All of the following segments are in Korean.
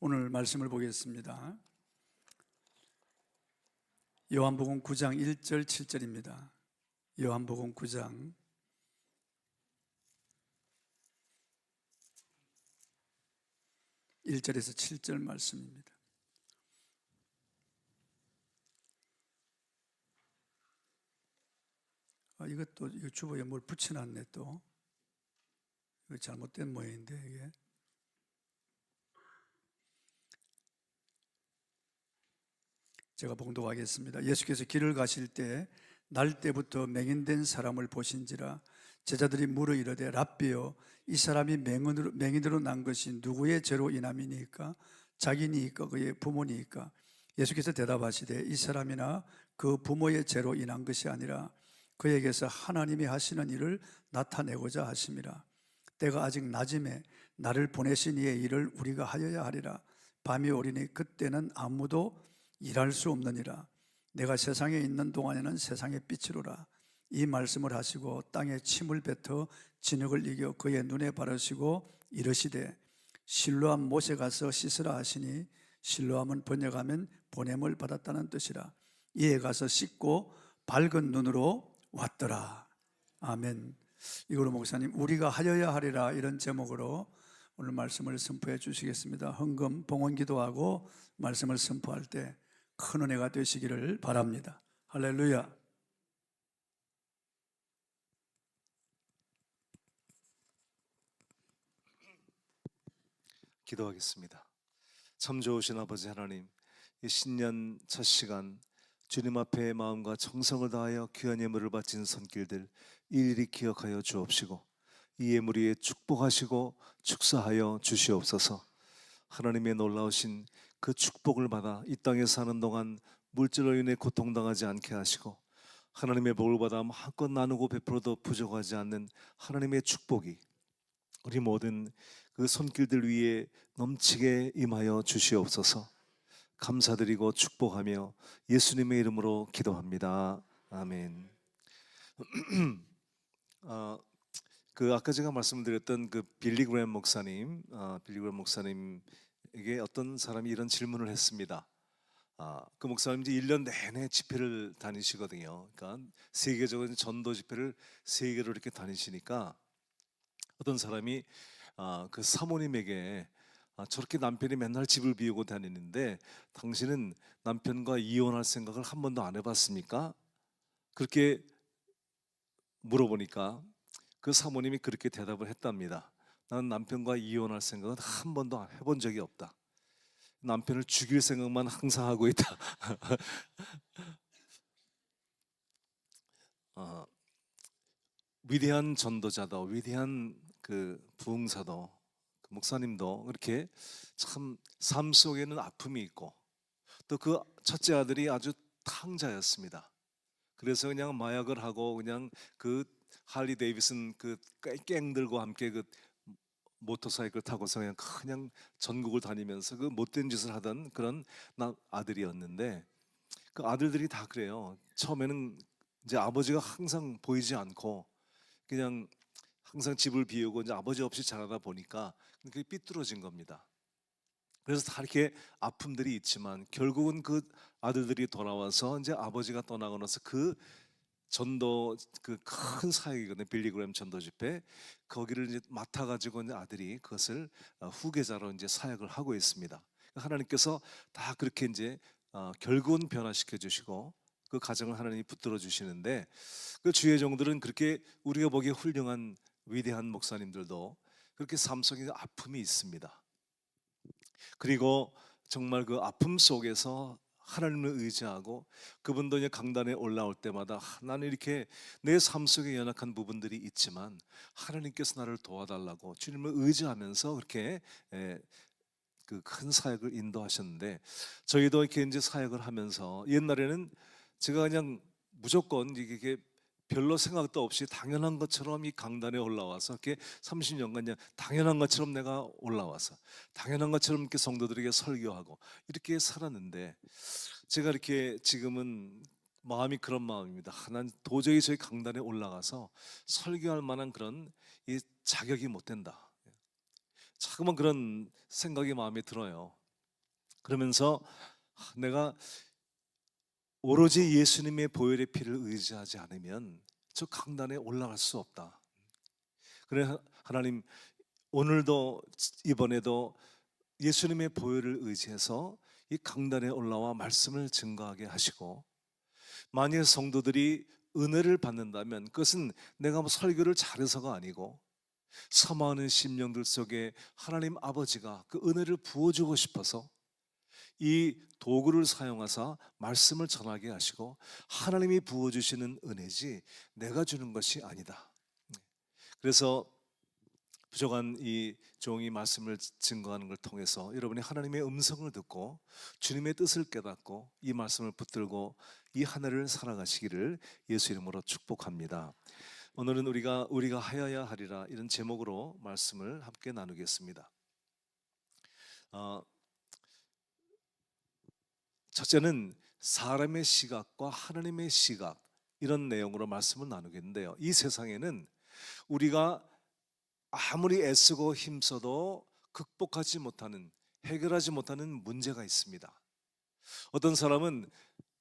오늘 말씀을 보겠습니다. 요한복음 9장 1절 7절입니다. 요한복음 9장 1절에서 7절 말씀입니다. 이거 주보에 뭘 붙여놨네. 또 이거 잘못된 모양인데 이게. 제가 봉독하겠습니다. 예수께서 길을 가실 때 날 때부터 맹인된 사람을 보신지라. 제자들이 물어 이르되 랍비여, 이 사람이 맹인으로 난 것이 누구의 죄로 인함이니까? 자기니까 그의 부모니까? 예수께서 대답하시되 이 사람이나 그 부모의 죄로 인한 것이 아니라 그에게서 하나님이 하시는 일을 나타내고자 하심이라. 때가 아직 낮음에 나를 보내신 이의 일을 우리가 하여야 하리라. 밤이 오리니 그때는 아무도 일할 수 없느니라. 내가 세상에 있는 동안에는 세상의 빛이로라. 이 말씀을 하시고 땅에 침을 뱉어 진흙을 이겨 그의 눈에 바르시고 이르시되 실로암 못에 가서 씻으라 하시니, 실로암은 번역하면 보냄을 받았다는 뜻이라. 이에 가서 씻고 밝은 눈으로 왔더라. 아멘. 이거로 목사님, 우리가 하여야 하리라, 이런 제목으로 오늘 말씀을 선포해 주시겠습니다. 헌금 봉헌 기도하고 말씀을 선포할 때 큰 은혜가 되시기를 바랍니다. 할렐루야. 기도하겠습니다. 참 좋으신 아버지 하나님, 이 신년 첫 시간 주님 앞에 마음과 정성을 다하여 귀한 예물을 바친 손길들 일일이 기억하여 주옵시고, 이 예물 위에 축복하시고 축사하여 주시옵소서. 하나님의 놀라우신 그 축복을 받아 이 땅에 사는 동안 물질로 인해 고통당하지 않게 하시고, 하나님의 복을 받아 마음껏 나누고 베풀어도 부족하지 않는 하나님의 축복이 우리 모든 그 손길들 위에 넘치게 임하여 주시옵소서. 감사드리고 축복하며 예수님의 이름으로 기도합니다. 아멘. 아까 제가 말씀드렸던 그 빌리 그레이엄 목사님에게 어떤 사람이 이런 질문을 했습니다. 그 목사님 이제 1년 내내 집회를 다니시거든요. 그러니까 세계적으로 전도 집회를 3개로 이렇게 다니시니까 어떤 사람이 그 사모님에게 저렇게 남편이 맨날 집을 비우고 다니는데 당신은 남편과 이혼할 생각을 한 번도 안 해봤습니까? 그렇게 물어보니까 그 사모님이 그렇게 대답을 했답니다. 나는 남편과 이혼할 생각은 한 번도 해본 적이 없다. 남편을 죽일 생각만 항상 하고 있다. 위대한 전도자도, 위대한 그 부흥사도, 그 목사님도 그렇게 참 삶 속에는 아픔이 있고, 또 그 첫째 아들이 아주 탕자였습니다. 그래서 그냥 마약을 하고 그냥 그 할리 데이비슨 그 깽들과 함께 그 모터사이클 타고서 그냥 전국을 다니면서 그 못된 짓을 하던 그런 아들이었는데, 그 아들들이 다 그래요. 처음에는 이제 아버지가 항상 보이지 않고 그냥 항상 집을 비우고 이제 아버지 없이 자라다 보니까 그게 삐뚤어진 겁니다. 그래서 다 이렇게 아픔들이 있지만 결국은 그 아들들이 돌아와서 이제 아버지가 떠나고 나서 그 전도, 그 큰 사역이거든요. 빌리 그레이엄 전도 집회, 거기를 이제 맡아가지고 이제 아들이 그것을 후계자로 이제 사역을 하고 있습니다. 하나님께서 다 그렇게 이제 결국은 변화시켜 주시고 그 가정을 하나님이 붙들어 주시는데, 그 주의 종들은 그렇게 우리가 보기에 훌륭한 위대한 목사님들도 그렇게 삶 속에 아픔이 있습니다. 그리고 정말 그 아픔 속에서 하나님을 의지하고 그분도 이제 강단에 올라올 때마다 나는 이렇게 내 삶 속에 연약한 부분들이 있지만 하나님께서 나를 도와달라고 주님을 의지하면서 그렇게 그 큰 사역을 인도하셨는데, 저희도 이렇게 이제 사역을 하면서 옛날에는 제가 그냥 무조건 이게 별로 생각도 없이 당연한 것처럼 이 강단에 올라와서 이렇게 30년간 그냥 당연한 것처럼 내가 올라와서 당연한 것처럼 이렇게 성도들에게 설교하고 이렇게 살았는데, 제가 이렇게 지금은 마음이 그런 마음입니다. 난 도저히 저희 강단에 올라가서 설교할 만한 그런 이 자격이 못 된다. 자꾸만 그런 생각이 마음에 들어요. 그러면서 내가 오로지 예수님의 보혈의 피를 의지하지 않으면 저 강단에 올라갈 수 없다. 그래 하나님, 오늘도 이번에도 예수님의 보혈을 의지해서 이 강단에 올라와 말씀을 증거하게 하시고, 만일 성도들이 은혜를 받는다면 그것은 내가 뭐 설교를 잘해서가 아니고 사모하는 심령들 속에 하나님 아버지가 그 은혜를 부어주고 싶어서 이 도구를 사용하사 말씀을 전하게 하시고, 하나님이 부어주시는 은혜지 내가 주는 것이 아니다. 그래서 부족한 이 종이 말씀을 증거하는 걸 통해서 여러분이 하나님의 음성을 듣고 주님의 뜻을 깨닫고 이 말씀을 붙들고 이 한 해를 살아가시기를 예수 이름으로 축복합니다. 오늘은 우리가 하여야 하리라, 이런 제목으로 말씀을 함께 나누겠습니다. 첫째는 사람의 시각과 하나님의 시각, 이런 내용으로 말씀을 나누겠는데요. 이 세상에는 우리가 아무리 애쓰고 힘써도 극복하지 못하는, 해결하지 못하는 문제가 있습니다. 어떤 사람은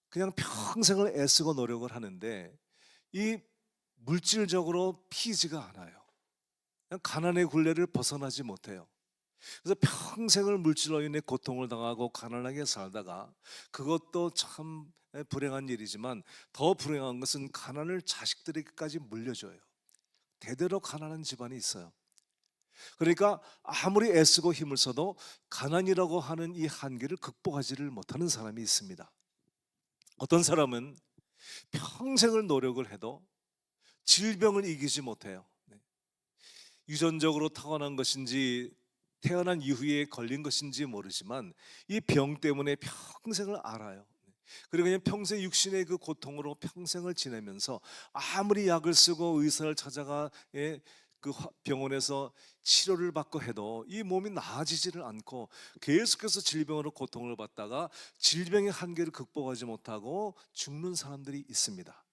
그냥 평생을 애쓰고 노력을 하는데 이 물질적으로 피지가 않아요. 그냥 가난의 굴레를 벗어나지 못해요. 그래서 평생을 물질로 인해 고통을 당하고 가난하게 살다가, 그것도 참 불행한 일이지만 더 불행한 것은 가난을 자식들에게까지 물려줘요. 대대로 가난한 집안이 있어요. 그러니까 아무리 애쓰고 힘을 써도 가난이라고 하는 이 한계를 극복하지를 못하는 사람이 있습니다. 어떤 사람은 평생을 노력을 해도 질병을 이기지 못해요. 유전적으로 타고난 것인지 태어난 이후에 걸린 것인지 모르지만 이 병 때문에 평생을 앓아요. 그리고 그냥 평생 육신의 그 고통으로 평생을 지내면서 아무리 약을 쓰고 의사를 찾아가 그 병원에서 치료를 받고 해도 이 몸이 나아지지를 않고 계속해서 질병으로 고통을 받다가 질병의 한계를 극복하지 못하고 죽는 사람들이 있습니다.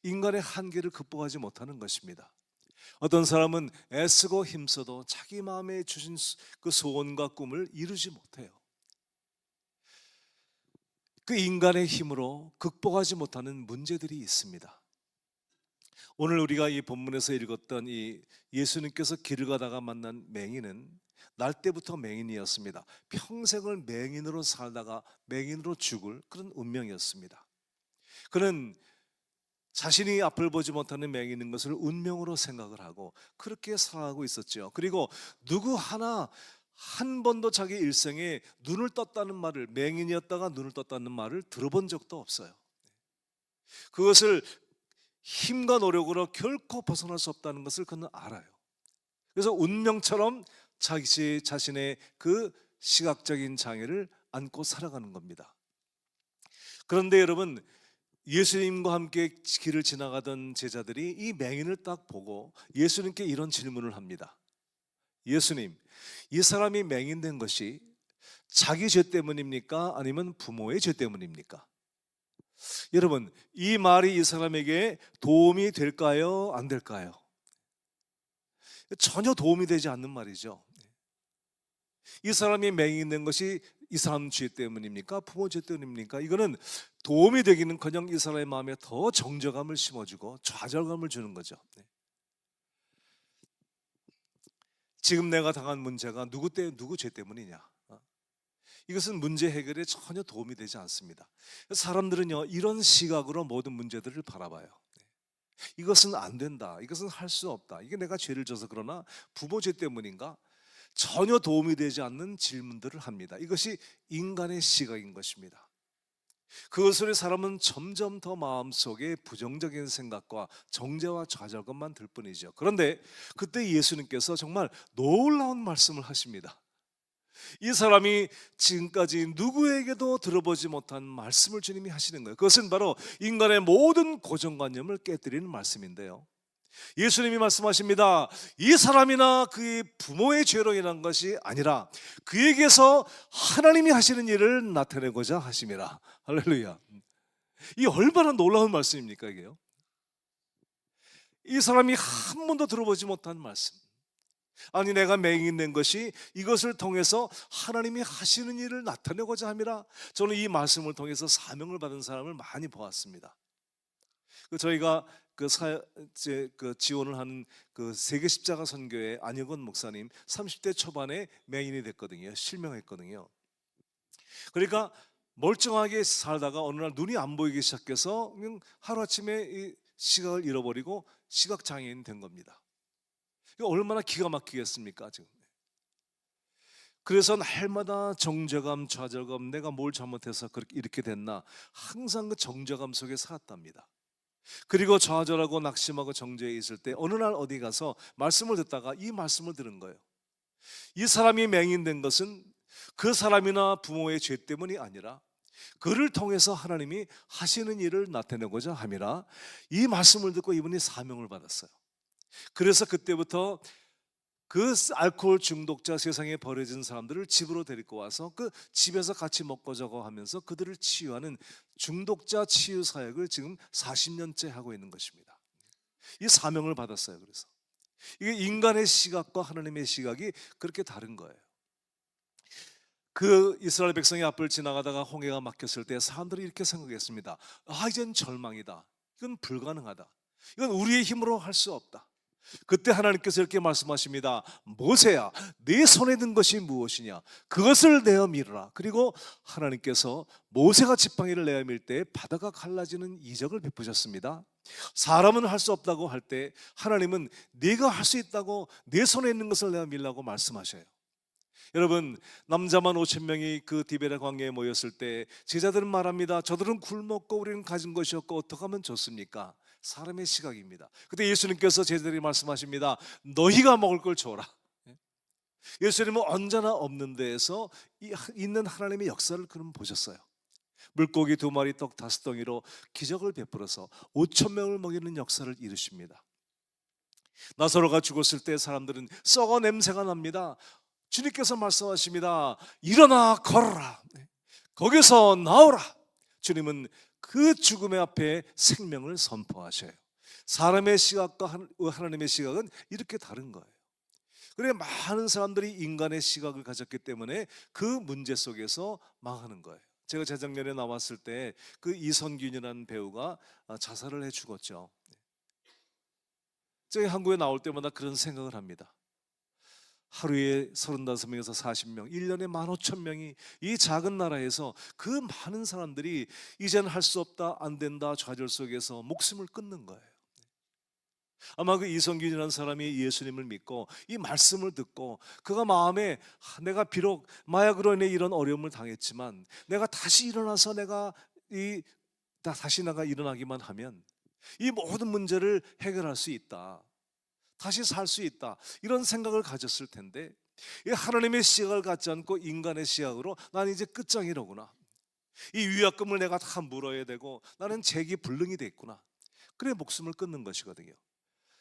인간의 한계를 극복하지 못하는 것입니다. 어떤 사람은 애쓰고 힘써도 자기 마음에 주신 그 소원과 꿈을 이루지 못해요. 그 인간의 힘으로 극복하지 못하는 문제들이 있습니다. 오늘 우리가 이 본문에서 읽었던 이 예수님께서 길을 가다가 만난 맹인은 날 때부터 맹인이었습니다. 평생을 맹인으로 살다가 맹인으로 죽을 그런 운명이었습니다. 그는 자신이 앞을 보지 못하는 맹인인 것을 운명으로 생각을 하고 그렇게 살아가고 있었죠. 그리고 누구 하나 한 번도 자기 일생에 눈을 떴다는 말을, 맹인이었다가 눈을 떴다는 말을 들어본 적도 없어요. 그것을 힘과 노력으로 결코 벗어날 수 없다는 것을 그는 알아요. 그래서 운명처럼 자기 자신의 그 시각적인 장애를 안고 살아가는 겁니다. 그런데 여러분, 예수님과 함께 길을 지나가던 제자들이 이 맹인을 딱 보고 예수님께 이런 질문을 합니다. 예수님, 이 사람이 맹인된 것이 자기 죄 때문입니까? 아니면 부모의 죄 때문입니까? 여러분, 이 말이 이 사람에게 도움이 될까요? 안 될까요? 전혀 도움이 되지 않는 말이죠. 이 사람이 맹인된 것이 이 사람 죄 때문입니까? 부모 죄 때문입니까? 이거는 도움이 되기는커녕 이 사람의 마음에 더 정죄감을 심어주고 좌절감을 주는 거죠. 지금 내가 당한 문제가 누구 죄 때문이냐? 이것은 문제 해결에 전혀 도움이 되지 않습니다. 사람들은요, 이런 시각으로 모든 문제들을 바라봐요. 이것은 안 된다, 이것은 할 수 없다, 이게 내가 죄를 져서 그러나 부모 죄 때문인가? 전혀 도움이 되지 않는 질문들을 합니다. 이것이 인간의 시각인 것입니다. 그것으로 사람은 점점 더 마음속에 부정적인 생각과 정죄와 좌절감만 들 뿐이죠. 그런데 그때 예수님께서 정말 놀라운 말씀을 하십니다. 이 사람이 지금까지 누구에게도 들어보지 못한 말씀을 주님이 하시는 거예요. 그것은 바로 인간의 모든 고정관념을 깨뜨리는 말씀인데요, 예수님이 말씀하십니다. 이 사람이나 그의 부모의 죄로 인한 것이 아니라 그에게서 하나님이 하시는 일을 나타내고자 하심이라. 할렐루야. 이 얼마나 놀라운 말씀입니까, 이게요? 이 사람이 한 번도 들어보지 못한 말씀, 아니 내가 맹인된 것이 이것을 통해서 하나님이 하시는 일을 나타내고자 함이라. 저는 이 말씀을 통해서 사명을 받은 사람을 많이 보았습니다. 저희가 지원을 하는 그 세계 십자가 선교회 안혁원 목사님 30대 초반에 맹인이 됐거든요. 실명했거든요. 그러니까 멀쩡하게 살다가 어느 날 눈이 안 보이기 시작해서 그냥 하루아침에 이 시각을 잃어버리고 시각장애인 된 겁니다. 이거 얼마나 기가 막히겠습니까 지금. 그래서 날마다 정죄감, 좌절감, 내가 뭘 잘못해서 이렇게 됐나, 항상 그 정죄감 속에 살았답니다. 그리고 좌절하고 낙심하고 정죄에 있을 때 어느 날 어디 가서 말씀을 듣다가 이 말씀을 들은 거예요. 이 사람이 맹인된 것은 그 사람이나 부모의 죄 때문이 아니라 그를 통해서 하나님이 하시는 일을 나타내고자 함이라. 이 말씀을 듣고 이분이 사명을 받았어요. 그래서 그때부터 그 알코올 중독자, 세상에 버려진 사람들을 집으로 데리고 와서 그 집에서 같이 먹고 자고 하면서 그들을 치유하는 중독자 치유 사역을 지금 40년째 하고 있는 것입니다. 이 사명을 받았어요. 그래서 이게 인간의 시각과 하나님의 시각이 그렇게 다른 거예요. 그 이스라엘 백성이 앞을 지나가다가 홍해가 막혔을 때 사람들이 이렇게 생각했습니다. 이젠 절망이다. 이건 불가능하다. 이건 우리의 힘으로 할 수 없다. 그때 하나님께서 이렇게 말씀하십니다. 모세야, 네 손에 든 것이 무엇이냐? 그것을 내어 밀어라. 그리고 하나님께서 모세가 지팡이를 내어 밀 때 바다가 갈라지는 이적을 베푸셨습니다. 사람은 할 수 없다고 할 때 하나님은 네가 할 수 있다고 네 손에 있는 것을 내어 밀라고 말씀하셔요. 여러분, 남자만 5,000명이 그 디베라 광야에 모였을 때 제자들은 말합니다. 저들은 굶었고 우리는 가진 것이 없고 어떻게 하면 좋습니까? 사람의 시각입니다. 그때 예수님께서 제자들이 말씀하십니다. 너희가 먹을 걸 줘라. 예수님은 언제나 없는 데에서 있는 하나님의 역사를 그럼 보셨어요. 물고기 2마리 떡 5덩이로 기적을 베풀어서 5,000명을 먹이는 역사를 이루십니다. 나사로가 죽었을 때 사람들은 썩어 냄새가 납니다. 주님께서 말씀하십니다. 일어나 걸어라. 거기서 나오라. 주님은 그 죽음의 앞에 생명을 선포하셔요. 사람의 시각과 하나님의 시각은 이렇게 다른 거예요. 그래 많은 사람들이 인간의 시각을 가졌기 때문에 그 문제 속에서 망하는 거예요. 제가 재작년에 나왔을 때 그 이선균이라는 배우가 자살을 해 죽었죠. 제가 한국에 나올 때마다 그런 생각을 합니다. 하루에 35명에서 40명, 1년에 15,000명이 이 작은 나라에서 그 많은 사람들이 이제는 할 수 없다, 안 된다, 좌절 속에서 목숨을 끊는 거예요. 아마 그 이성균이라는 사람이 예수님을 믿고 이 말씀을 듣고 그가 마음에 내가 비록 마약으로 인해 이런 어려움을 당했지만 내가 다시 일어나서 다시 내가 일어나기만 하면 이 모든 문제를 해결할 수 있다, 다시 살 수 있다, 이런 생각을 가졌을 텐데 이 하나님의 시각을 갖지 않고 인간의 시각으로 나는 이제 끝장이로구나, 이 위약금을 내가 다 물어야 되고 나는 재기불능이 됐구나, 그래 목숨을 끊는 것이거든요.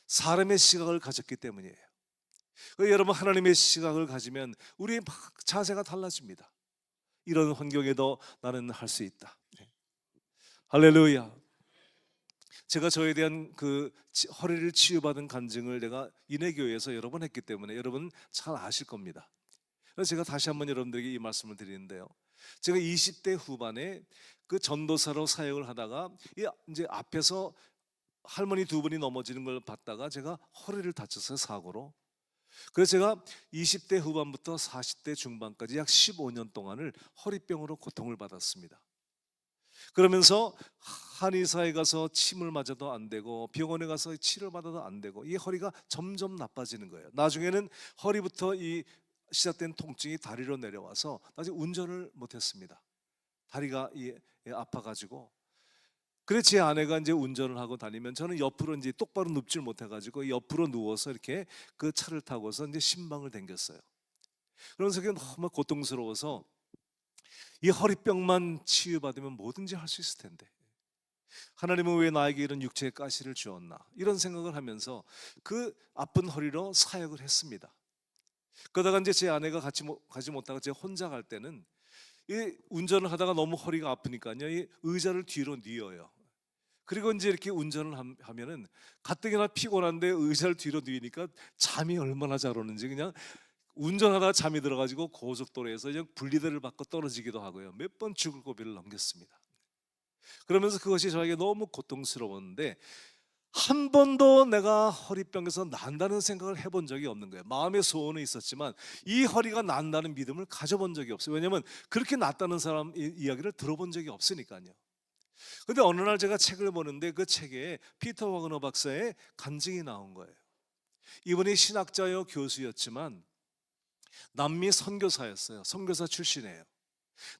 사람의 시각을 가졌기 때문이에요. 여러분, 하나님의 시각을 가지면 우리의 자세가 달라집니다. 이런 환경에도 나는 할 수 있다. 할렐루야. 제가 저에 대한 그 허리를 치유받은 간증을 내가 인해교회에서 여러 번 했기 때문에 여러분 잘 아실 겁니다. 그래서 제가 다시 한번 여러분들에게 이 말씀을 드리는데요, 제가 20대 후반에 그 전도사로 사역을 하다가 이제 앞에서 할머니 2분이 넘어지는 걸 봤다가 제가 허리를 다쳤어요, 사고로. 그래서 제가 20대 후반부터 40대 중반까지 약 15년 동안을 허리병으로 고통을 받았습니다. 그러면서 한의사에 가서 침을 맞아도 안 되고 병원에 가서 치료를 받아도 안 되고 이 허리가 점점 나빠지는 거예요. 나중에는 허리부터 이 시작된 통증이 다리로 내려와서 나중에 운전을 못했습니다. 다리가 아파가지고. 그래 제 아내가 이제 운전을 하고 다니면 저는 옆으로 이제 똑바로 눕질 못해가지고 옆으로 누워서 이렇게 그 차를 타고서 이제 신방을 댕겼어요. 그러면서 그게 너무 고통스러워서 이 허리병만 치유받으면 뭐든지 할 수 있을 텐데 하나님은 왜 나에게 이런 육체의 가시를 주었나, 이런 생각을 하면서 그 아픈 허리로 사역을 했습니다. 그러다가 이제 제 아내가 가지 못하고 제가 혼자 갈 때는 이 운전을 하다가 너무 허리가 아프니까요, 이 의자를 뒤로 뉘어요. 그리고 이제 이렇게 운전을 하면은 가뜩이나 피곤한데 의자를 뒤로 뉘니까 잠이 얼마나 잘 오는지 그냥 운전하다가 잠이 들어가지고 고속도로에서 그냥 분리대를 받고 떨어지기도 하고요. 몇 번 죽을 고비를 넘겼습니다. 그러면서 그것이 저에게 너무 고통스러웠는데 한 번도 내가 허리병에서 난다는 생각을 해본 적이 없는 거예요. 마음의 소원은 있었지만 이 허리가 난다는 믿음을 가져본 적이 없어요. 왜냐하면 그렇게 낫다는 사람 이야기를 들어본 적이 없으니까요. 근데 어느 날 제가 책을 보는데 그 책에 피터 와그너 박사의 간증이 나온 거예요. 이분이 신학자요 교수였지만 남미 선교사였어요. 선교사 출신이에요.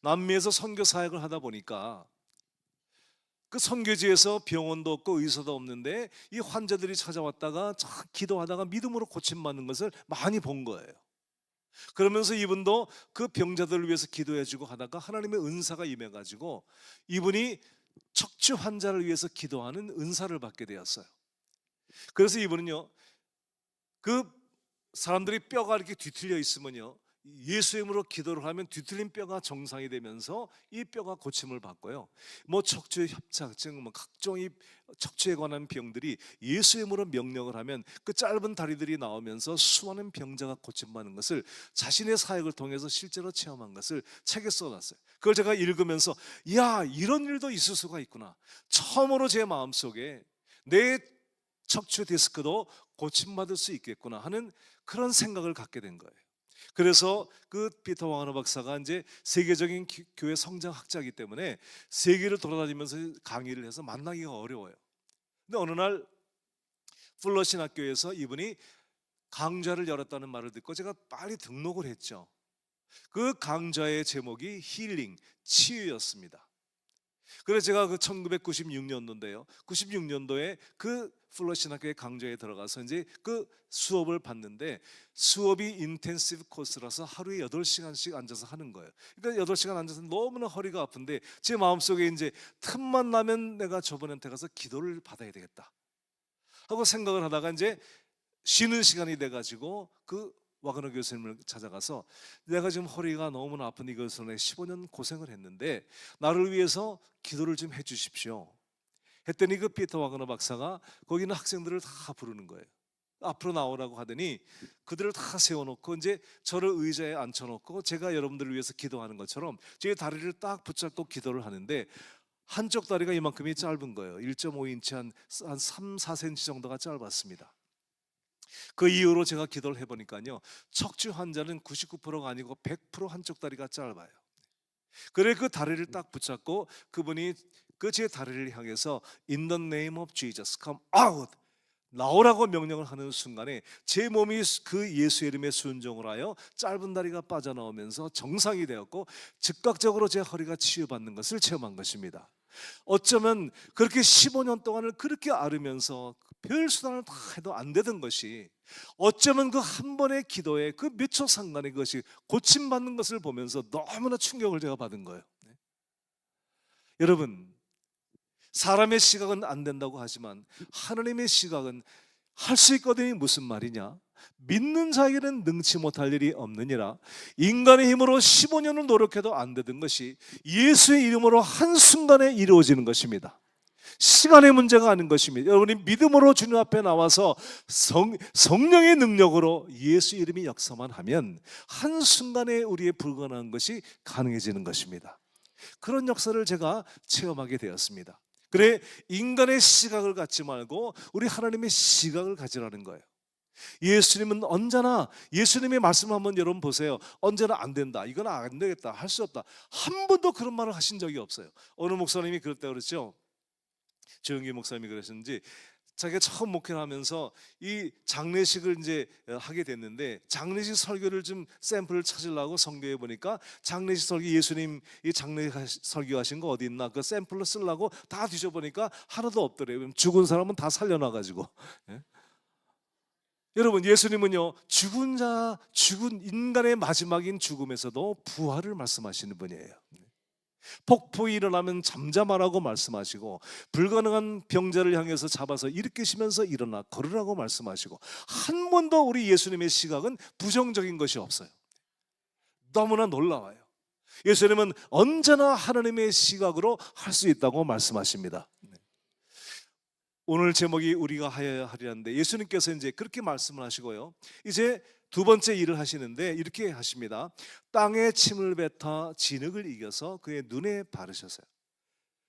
남미에서 선교 사역을 하다 보니까 그 선교지에서 병원도 없고 의사도 없는데 이 환자들이 찾아왔다가 기도하다가 믿음으로 고침받는 것을 많이 본 거예요. 그러면서 이분도 그 병자들을 위해서 기도해주고 하다가 하나님의 은사가 임해가지고 이분이 척추 환자를 위해서 기도하는 은사를 받게 되었어요. 그래서 이분은요, 그 사람들이 뼈가 이렇게 뒤틀려 있으면요, 예수의 이름으로 기도를 하면 뒤틀린 뼈가 정상이 되면서 이 뼈가 고침을 받고요. 뭐 척추 협착증, 뭐 각종 이 척추에 관한 병들이 예수의 이름으로 명령을 하면 그 짧은 다리들이 나오면서 수많은 병자가 고침받는 것을 자신의 사역을 통해서 실제로 체험한 것을 책에 써놨어요. 그걸 제가 읽으면서 야, 이런 일도 있을 수가 있구나. 처음으로 제 마음속에 내 척추 디스크도 고침받을 수 있겠구나 하는 그런 생각을 갖게 된 거예요. 그래서 그 피터 와그너 박사가 이제 세계적인 교회 성장학자이기 때문에 세계를 돌아다니면서 강의를 해서 만나기가 어려워요. 근데 어느 날 플러 신학교에서 이분이 강좌를 열었다는 말을 듣고 제가 빨리 등록을 했죠. 그 강좌의 제목이 힐링, 치유였습니다. 그래서 제가 그 1996년도인데요. 96년도에 그 플러 신학교의 강좌에 들어가서 이제 그 수업을 받는데 수업이 인텐시브 코스라서 하루에 8시간씩 앉아서 하는 거예요. 그러니까 8시간 앉아서 너무나 허리가 아픈데 제 마음속에 이제 틈만 나면 내가 저분한테 가서 기도를 받아야 되겠다 하고 생각을 하다가 이제 쉬는 시간이 돼가지고 그 와그너 교수님을 찾아가서 내가 지금 허리가 너무나 아픈 이것으로 15년 고생을 했는데 나를 위해서 기도를 좀 해주십시오 했더니 그 피터 와그너 박사가 거기 있는 학생들을 다 부르는 거예요. 앞으로 나오라고 하더니 그들을 다 세워놓고 이제 저를 의자에 앉혀놓고 제가 여러분들을 위해서 기도하는 것처럼 제 다리를 딱 붙잡고 기도를 하는데 한쪽 다리가 이만큼이 짧은 거예요. 1.5인치 한 3, 4cm 정도가 짧았습니다. 그 이후로 제가 기도를 해보니까요, 척추 환자는 99%가 아니고 100% 한쪽 다리가 짧아요. 그래 그 다리를 딱 붙잡고 그분이 그 제 다리를 향해서 In the name of Jesus, come out, 나오라고 명령을 하는 순간에 제 몸이 그 예수의 이름에 순종을 하여 짧은 다리가 빠져나오면서 정상이 되었고 즉각적으로 제 허리가 치유받는 것을 체험한 것입니다. 어쩌면 그렇게 15년 동안을 그렇게 앓으면서 별 수단을 다 해도 안 되던 것이 어쩌면 그 한 번의 기도에 그 몇 초 상간에 그것이 고침받는 것을 보면서 너무나 충격을 제가 받은 거예요. 여러분, 사람의 시각은 안 된다고 하지만 하나님의 시각은 할 수 있거든요. 무슨 말이냐? 믿는 자에게는 능치 못할 일이 없느니라. 인간의 힘으로 15년을 노력해도 안 되던 것이 예수의 이름으로 한순간에 이루어지는 것입니다. 시간의 문제가 아닌 것입니다. 여러분이 믿음으로 주님 앞에 나와서 성령의 능력으로 예수 이름이 역사만 하면 한순간에 우리의 불가능한 것이 가능해지는 것입니다. 그런 역사를 제가 체험하게 되었습니다. 그래, 인간의 시각을 갖지 말고 우리 하나님의 시각을 가지라는 거예요. 예수님은 언제나, 예수님의 말씀을 한번 여러분 보세요. 언제나 안 된다, 이건 안 되겠다, 할 수 없다, 한 번도 그런 말을 하신 적이 없어요. 어느 목사님이 그럴 때 그랬죠. 조영기 목사님이 그러셨는지, 자기가 처음 목회를 하면서 이 장례식을 이제 하게 됐는데 장례식 설교를 좀 샘플을 찾으려고 성경에 보니까 장례식 설교, 예수님 이 장례식 설교하신 거 어디 있나 그 샘플로 쓰려고 다 뒤져보니까 하나도 없더래요. 죽은 사람은 다 살려놔가지고. 예? 여러분, 예수님은요, 죽은 인간의 마지막인 죽음에서도 부활을 말씀하시는 분이에요. 폭풍이 일어나면 잠잠하라고 말씀하시고 불가능한 병자를 향해서 잡아서 일으키시면서 일어나 걸으라고 말씀하시고 한 번도 우리 예수님의 시각은 부정적인 것이 없어요. 너무나 놀라워요. 예수님은 언제나 하나님의 시각으로 할 수 있다고 말씀하십니다. 오늘 제목이 우리가 하여야 하리라는데 예수님께서 이제 그렇게 말씀을 하시고요. 이제 두 번째 일을 하시는데 이렇게 하십니다. 땅에 침을 뱉어 진흙을 이겨서 그의 눈에 바르셨어요.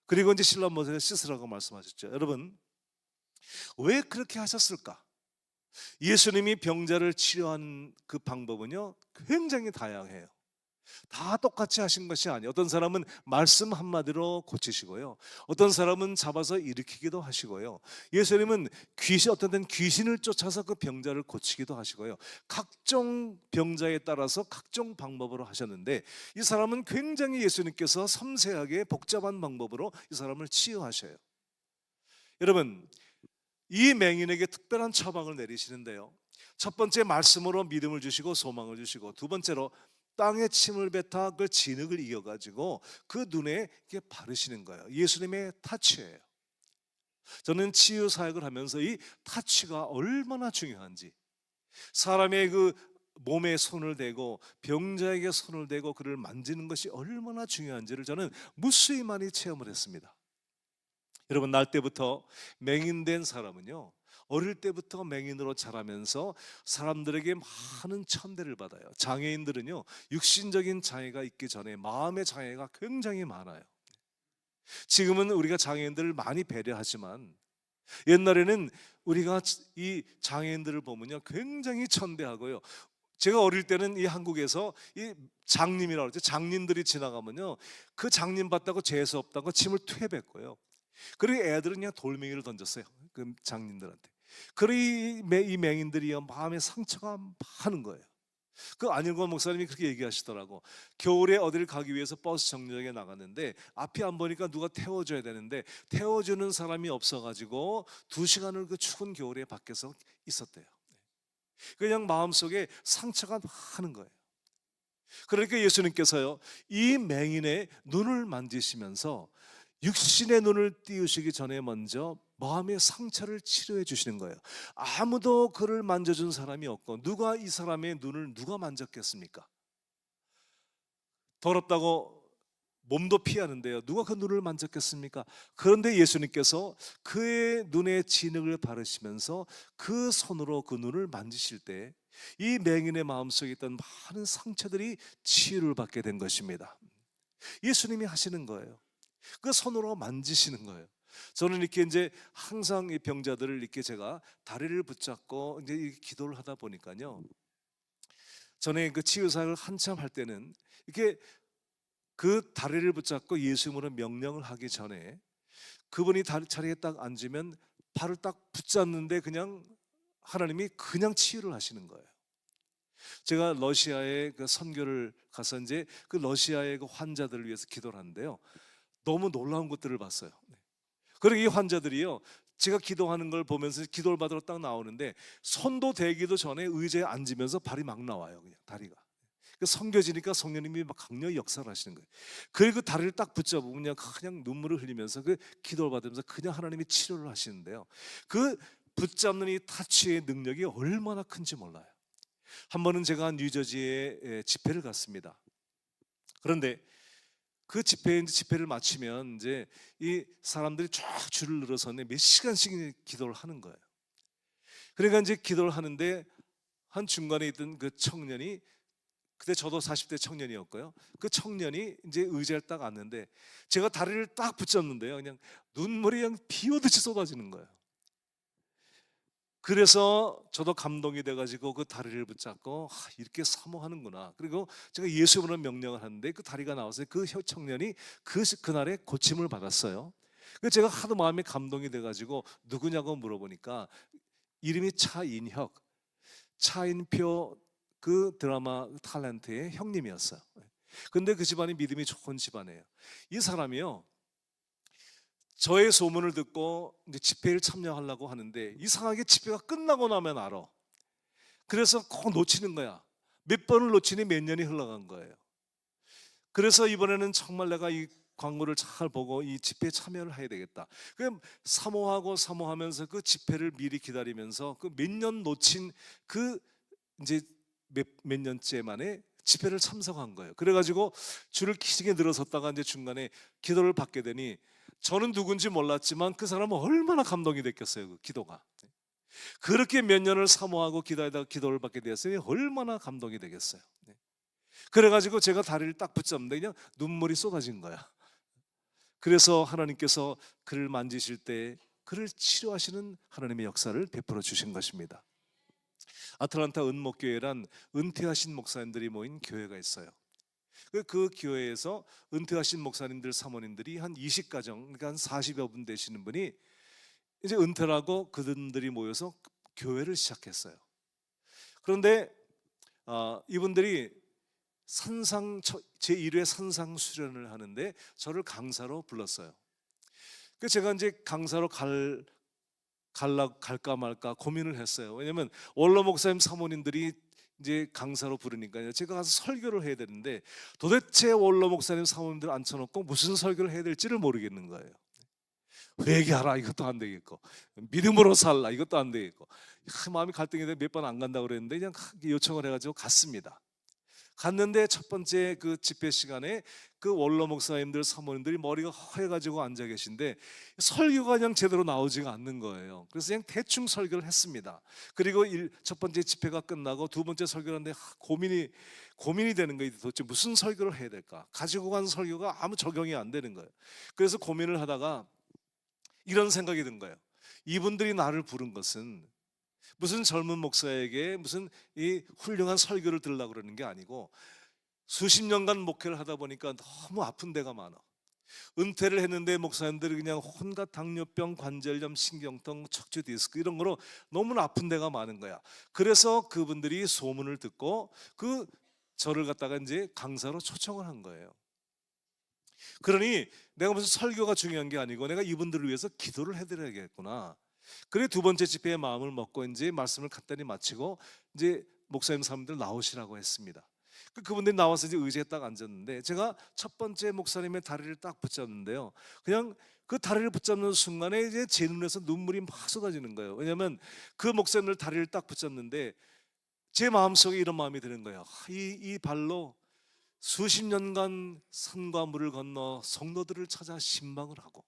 그리고 이제 실로 못에 씻으라고 말씀하셨죠. 여러분, 왜 그렇게 하셨을까? 예수님이 병자를 치료한 그 방법은요, 굉장히 다양해요. 다 똑같이 하신 것이 아니에요. 어떤 사람은 말씀 한마디로 고치시고요, 어떤 사람은 잡아서 일으키기도 하시고요, 예수님은 어떤 때는 귀신을 쫓아서 그 병자를 고치기도 하시고요, 각종 병자에 따라서 각종 방법으로 하셨는데, 이 사람은 굉장히 예수님께서 섬세하게 복잡한 방법으로 이 사람을 치유하셔요. 여러분, 이 맹인에게 특별한 처방을 내리시는데요, 첫 번째 말씀으로 믿음을 주시고 소망을 주시고, 두 번째로 땅에 침을 뱉어 그 진흙을 이어가지고 그 눈에 이렇게 바르시는 거예요. 예수님의 타치예요. 저는 치유 사역을 하면서 이 타치가 얼마나 중요한지, 사람의 그 몸에 손을 대고 병자에게 손을 대고 그를 만지는 것이 얼마나 중요한지를 저는 무수히 많이 체험을 했습니다. 여러분, 날 때부터 맹인된 사람은요, 어릴 때부터 맹인으로 자라면서 사람들에게 많은 천대를 받아요. 장애인들은요, 육신적인 장애가 있기 전에 마음의 장애가 굉장히 많아요. 지금은 우리가 장애인들을 많이 배려하지만 옛날에는 우리가 이 장애인들을 보면요, 굉장히 천대하고요. 제가 어릴 때는 이 한국에서 이 장님이라고 그러죠. 장님들이 지나가면요, 그 장님 봤다고 재수 없다고 침을 퇴뱉고요. 그리고 애들은 그냥 돌멩이를 던졌어요, 그 장님들한테. 그리고 이 맹인들이요, 마음에 상처가 많은 거예요. 그 안일권 목사님이 그렇게 얘기하시더라고. 겨울에 어디를 가기 위해서 버스 정류장에 나갔는데 앞이 안 보니까 누가 태워줘야 되는데 태워주는 사람이 없어가지고 2시간을 그 추운 겨울에 밖에서 있었대요. 그냥 마음속에 상처가 많은 거예요. 그러니까 예수님께서요, 이 맹인의 눈을 만지시면서 육신의 눈을 띄우시기 전에 먼저 마음의 상처를 치료해 주시는 거예요. 아무도 그를 만져준 사람이 없고, 누가 이 사람의 눈을 누가 만졌겠습니까? 더럽다고 몸도 피하는데요, 누가 그 눈을 만졌겠습니까? 그런데 예수님께서 그의 눈에 진흙을 바르시면서 그 손으로 그 눈을 만지실 때 이 맹인의 마음속에 있던 많은 상처들이 치유를 받게 된 것입니다. 예수님이 하시는 거예요. 그 손으로 만지시는 거예요. 저는 이렇게 이제 항상 이 병자들을 이렇게 제가 다리를 붙잡고 이제 이렇게 기도를 하다 보니까요, 전에 그 치유사역을 한참 할 때는 이렇게 그 다리를 붙잡고 예수님으로 명령을 하기 전에 그분이 자리에 딱 앉으면 발을 딱 붙잡는데 그냥 하나님이 그냥 치유를 하시는 거예요. 제가 러시아에 그 선교를 가서 이제 그 러시아의 그 환자들을 위해서 기도를 하는데요, 너무 놀라운 것들을 봤어요. 그리고 이 환자들이요, 제가 기도하는 걸 보면서 기도를 받으러 딱 나오는데 손도 대기도 전에 의자에 앉으면서 발이 막 나와요. 그냥 다리가 성겨지니까 성령님이 막 강력히 역사를 하시는 거예요. 그리고 다리를 딱 붙잡으면 그냥 눈물을 흘리면서 그 기도를 받으면서 그냥 하나님이 치료를 하시는데요, 그 붙잡는 이 타치의 능력이 얼마나 큰지 몰라요. 한 번은 제가 뉴저지에 집회를 갔습니다. 그런데 그 집회를 마치면 이제 이 사람들이 쫙 줄을 늘어서 몇 시간씩 기도를 하는 거예요. 그러니까 이제 기도를 하는데 한 중간에 있던 그 청년이, 그때 저도 40대 청년이었고요, 그 청년이 이제 의자를 딱 앉는데 제가 다리를 딱 붙잡는데요, 그냥 눈물이 그냥 비 오듯이 쏟아지는 거예요. 그래서 저도 감동이 돼가지고 그 다리를 붙잡고 이렇게 사모하는구나. 그리고 제가 예수님으로 명령을 하는데 그 다리가 나와서 그 청년이 그날에 고침을 받았어요. 그래서 제가 하도 마음에 감동이 돼가지고 누구냐고 물어보니까 이름이 차인혁, 차인표 그 드라마 탤런트의 형님이었어요. 근데 그 집안이 믿음이 좋은 집안이에요. 이 사람이요, 저의 소문을 듣고 이제 집회를 참여하려고 하는데 이상하게 집회가 끝나고 나면 알아. 그래서 꼭 놓치는 거야. 몇 번을 놓치니 몇 년이 흘러간 거예요. 그래서 이번에는 정말 내가 이 광고를 잘 보고 이 집회에 참여를 해야 되겠다. 그럼 사모하면서 그 집회를 미리 기다리면서 그 몇 년 놓친 그 이제 몇 년째 만에 집회를 참석한 거예요. 그래가지고 줄을 기시게 늘어섰다가 이제 중간에 기도를 받게 되니 저는 누군지 몰랐지만 그 사람은 얼마나 감동이 됐겠어요, 그 기도가. 그렇게 몇 년을 사모하고 기도하다가 기도를 받게 되었으니 얼마나 감동이 되겠어요. 그래가지고 제가 다리를 딱 붙잡는데 그냥 눈물이 쏟아진 거야. 그래서 하나님께서 그를 만지실 때 그를 치료하시는 하나님의 역사를 베풀어 주신 것입니다. 아틀란타 은목교회란 은퇴하신 목사님들이 모인 교회가 있어요. 그 교회에서 은퇴하신 목사님들 사모님들이 한 20가정, 그러니까 한 40여 분 되시는 분이 이제 은퇴를 하고 그분들이 모여서 교회를 시작했어요. 그런데 이분들이 제1회 산상 수련을 하는데 저를 강사로 불렀어요. 그 제가 이제 강사로 갈까 말까 고민을 했어요. 왜냐하면 원로 목사님 사모님들이 이제 강사로 부르니까요. 제가 가서 설교를 해야 되는데 도대체 원로 목사님 사모님들 앉혀놓고 무슨 설교를 해야 될지를 모르겠는 거예요. 회개하라 이것도 안 되겠고, 믿음으로 살라 이것도 안 되겠고, 마음이 갈등이 돼 몇 번 안 간다고 그랬는데 그냥 요청을 해가지고 갔습니다. 갔는데 첫 번째 그 집회 시간에 그 원로 목사님들 사모님들이 머리가 허해가지고 앉아 계신데 설교가 그냥 제대로 나오지가 않는 거예요. 그래서 그냥 대충 설교를 했습니다. 그리고 첫 번째 집회가 끝나고 두 번째 설교를 하는데 고민이 되는 거예요. 도대체 무슨 설교를 해야 될까? 가지고 간 설교가 아무 적용이 안 되는 거예요. 그래서 고민을 하다가 이런 생각이 든 거예요. 이분들이 나를 부른 것은 무슨 젊은 목사에게 무슨 이 훌륭한 설교를 들으려고 그러는 게 아니고, 수십 년간 목회를 하다 보니까 너무 아픈 데가 많아. 은퇴를 했는데 목사님들이 그냥 온갖 당뇨병, 관절염, 신경통, 척추 디스크 이런 거로 너무나 아픈 데가 많은 거야. 그래서 그분들이 소문을 듣고 저를 갖다가 이제 강사로 초청을 한 거예요. 그러니 내가 무슨 설교가 중요한 게 아니고 내가 이분들을 위해서 기도를 해드려야겠구나. 그래 두 번째 집회의 마음을 먹고 이제 말씀을 간단히 마치고 이제 목사님 사람들 나오시라고 했습니다. 그분들이 나와서 이제 의자에 딱 앉았는데 제가 첫 번째 목사님의 다리를 딱 붙잡는데요. 그냥 그 다리를 붙잡는 순간에 이제 제 눈에서 눈물이 막 쏟아지는 거예요. 왜냐하면 그 목사님들 다리를 딱 붙잡는데 제 마음속에 이런 마음이 드는 거예요. 이 발로 수십 년간 산과 물을 건너 성도들을 찾아 신방을 하고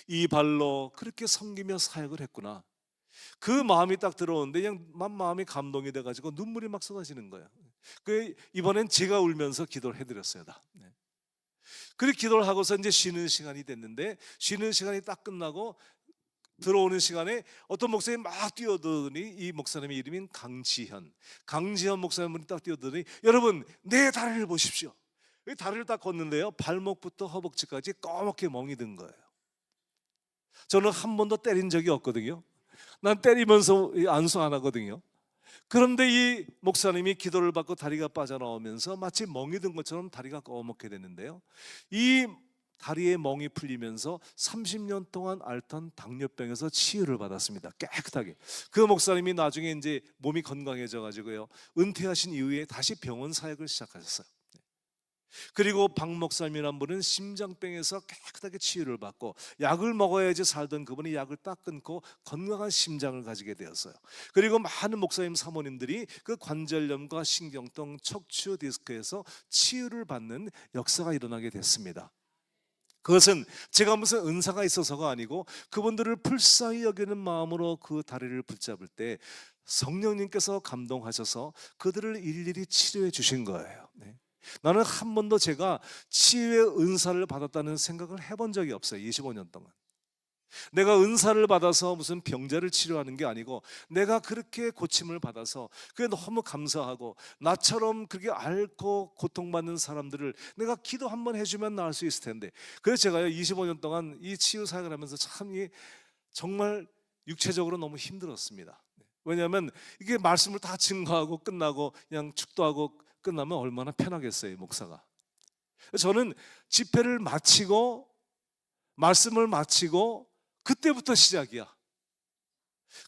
이 발로 그렇게 섬기며 사역을 했구나. 그 마음이 딱 들어오는데 그냥 마음이 감동이 돼가지고 눈물이 막 쏟아지는 거예요. 이번엔 제가 울면서 기도를 해드렸어요. 그렇게 기도를 하고서 이제 쉬는 시간이 됐는데 쉬는 시간이 딱 끝나고 들어오는 시간에 어떤 목사님이 막 뛰어들더니 이 목사님의 이름인 강지현 목사님이 딱 뛰어들더니 여러분 내 다리를 보십시오. 다리를 딱 걷는데요. 발목부터 허벅지까지 까맣게 멍이 든 거예요. 저는 한 번도 때린 적이 없거든요. 난 때리면서 안수 안 하거든요. 그런데 이 목사님이 기도를 받고 다리가 빠져나오면서 마치 멍이 든 것처럼 다리가 꺼멓게 됐는데요. 이 다리에 멍이 풀리면서 30년 동안 앓던 당뇨병에서 치유를 받았습니다. 깨끗하게. 그 목사님이 나중에 이제 몸이 건강해져 가지고요. 은퇴하신 이후에 다시 병원 사역을 시작하셨어요. 그리고 박 목사님이란 분은 심장병에서 깨끗하게 치유를 받고 약을 먹어야지 살던 그분이 약을 딱 끊고 건강한 심장을 가지게 되었어요. 그리고 많은 목사님 사모님들이 그 관절염과 신경통, 척추 디스크에서 치유를 받는 역사가 일어나게 됐습니다. 그것은 제가 무슨 은사가 있어서가 아니고 그분들을 불쌍히 여기는 마음으로 그 다리를 붙잡을 때 성령님께서 감동하셔서 그들을 일일이 치료해 주신 거예요. 나는 한 번도 제가 치유의 은사를 받았다는 생각을 해본 적이 없어요. 25년 동안 내가 은사를 받아서 무슨 병자를 치료하는 게 아니고 내가 그렇게 고침을 받아서 그게 너무 감사하고 나처럼 그렇게 앓고 고통받는 사람들을 내가 기도 한번 해주면 나을 수 있을 텐데, 그래서 제가 25년 동안 이 치유 사역을 하면서 참 정말 육체적으로 너무 힘들었습니다. 왜냐하면 이게 말씀을 다 증거하고 끝나고 그냥 축도하고 끝나면 얼마나 편하겠어요, 목사가. 저는 집회를 마치고 말씀을 마치고 그때부터 시작이야.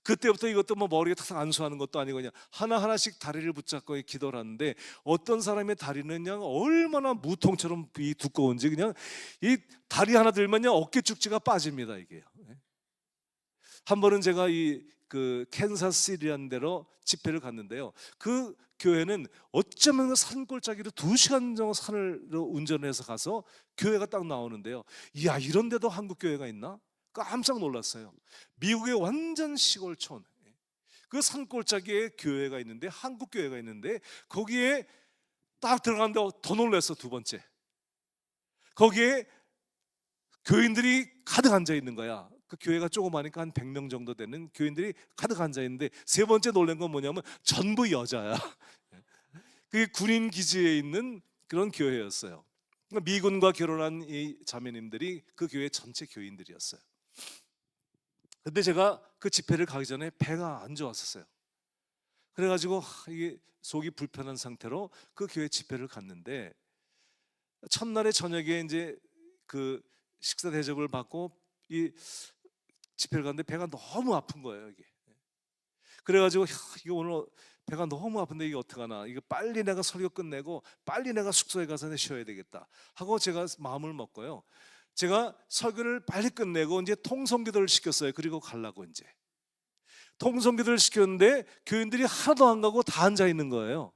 그때부터 이것도 뭐 머리에 탁 안수하는 것도 아니고 그냥 하나하나씩 다리를 붙잡고 기도를 하는데 어떤 사람의 다리는 그냥 얼마나 무통처럼 두꺼운지 그냥 이 다리 하나 들면 어깨 축지가 빠집니다, 이게요. 한 번은 제가 그 캔사스시티라는 데로 집회를 갔는데요. 그 교회는 어쩌면 그 산골짜기로 2시간 정도 산을 운전해서 가서 교회가 딱 나오는데요. 이야, 이런 데도 한국 교회가 있나? 깜짝 놀랐어요. 미국의 완전 시골촌, 그 산골짜기에 교회가 있는데, 한국 교회가 있는데, 거기에 딱 들어갔는데 더 놀랐어. 두 번째, 거기에 교인들이 가득 앉아 있는 거야. 그 교회가 조그마니까 한 100명 정도 되는 교인들이 가득 앉아 있는데, 세 번째 놀란 건 뭐냐면 전부 여자야. 그게 군인 기지에 있는 그런 교회였어요. 미군과 결혼한 이 자매님들이 그 교회 전체 교인들이었어요. 근데 제가 그 집회를 가기 전에 배가 안 좋았었어요. 그래가지고 이게 속이 불편한 상태로 그 교회 집회를 갔는데, 첫날에 저녁에 이제 그 식사 대접을 받고 이 집회를 갔는데 배가 너무 아픈 거예요, 이게. 그래가지고 이게 오늘 배가 너무 아픈데 이게 어떡하나, 이거 빨리 내가 설교 끝내고 빨리 내가 숙소에 가서 쉬어야 되겠다 하고 제가 마음을 먹고요, 제가 설교를 빨리 끝내고 이제 통성기도를 시켰어요. 그리고 가려고 이제 통성기도를 시켰는데 교인들이 하나도 안 가고 다 앉아 있는 거예요.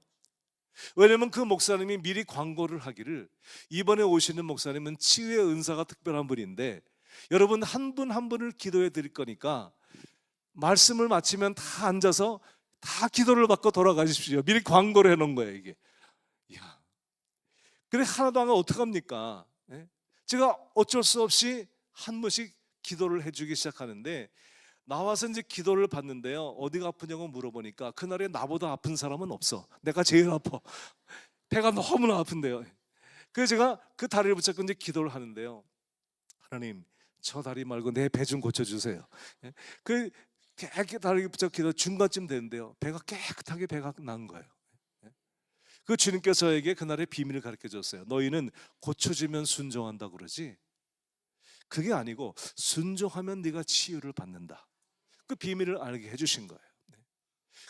왜냐면 그 목사님이 미리 광고를 하기를, 이번에 오시는 목사님은 치유의 은사가 특별한 분인데 여러분 한 분 한 분을 기도해 드릴 거니까 말씀을 마치면 다 앉아서 다 기도를 받고 돌아가십시오. 미리 광고를 해놓은 거예요, 이게. 이야. 그래 하나도 안 가면 어떡합니까? 제가 어쩔 수 없이 한 번씩 기도를 해주기 시작하는데, 나와서 이제 기도를 받는데요, 어디가 아프냐고 물어보니까 그날에 나보다 아픈 사람은 없어. 내가 제일 아파. 배가 너무나 아픈데요. 그래서 제가 그 다리를 붙잡고 이제 기도를 하는데요, 하나님 저 다리 말고 내 배 좀 고쳐주세요. 그 다리를 붙잡고 기도 중간쯤 되는데요, 배가 깨끗하게 배가 난 거예요. 그 주님께서 저에게 그날의 비밀을 가르쳐 줬어요. 너희는 고쳐지면 순종한다 그러지, 그게 아니고 순종하면 네가 치유를 받는다. 그 비밀을 알게 해주신 거예요.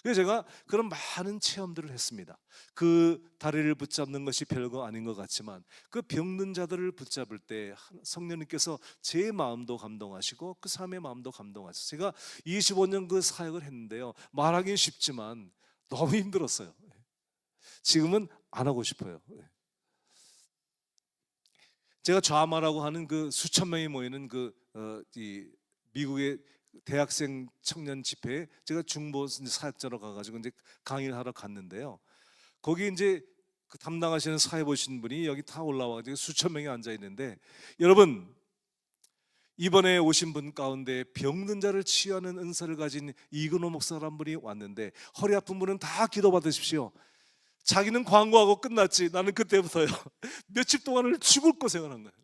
그래서 제가 그런 많은 체험들을 했습니다. 그 다리를 붙잡는 것이 별거 아닌 것 같지만 그 병든 자들을 붙잡을 때 성령님께서 제 마음도 감동하시고 그 사람의 마음도 감동하셔서 제가 25년 그 사역을 했는데요, 말하기는 쉽지만 너무 힘들었어요. 지금은 안 하고 싶어요. 제가 좌마라고 하는 그 수천 명이 모이는 이 미국의 대학생 청년 집회에 제가 중보 사역자로 가가지고 이제 강의를 하러 갔는데요, 거기 이제 그 담당하시는 사회 보신 분이 여기 다 올라와가지고 수천 명이 앉아 있는데, 여러분 이번에 오신 분 가운데 병든 자를 치유하는 은사를 가진 이근호 목사라는 분이 왔는데, 허리 아픈 분은 다 기도 받으십시오. 자기는 광고하고 끝났지, 나는 그때부터요 며칠 동안을 죽을 고생을 한 거예요.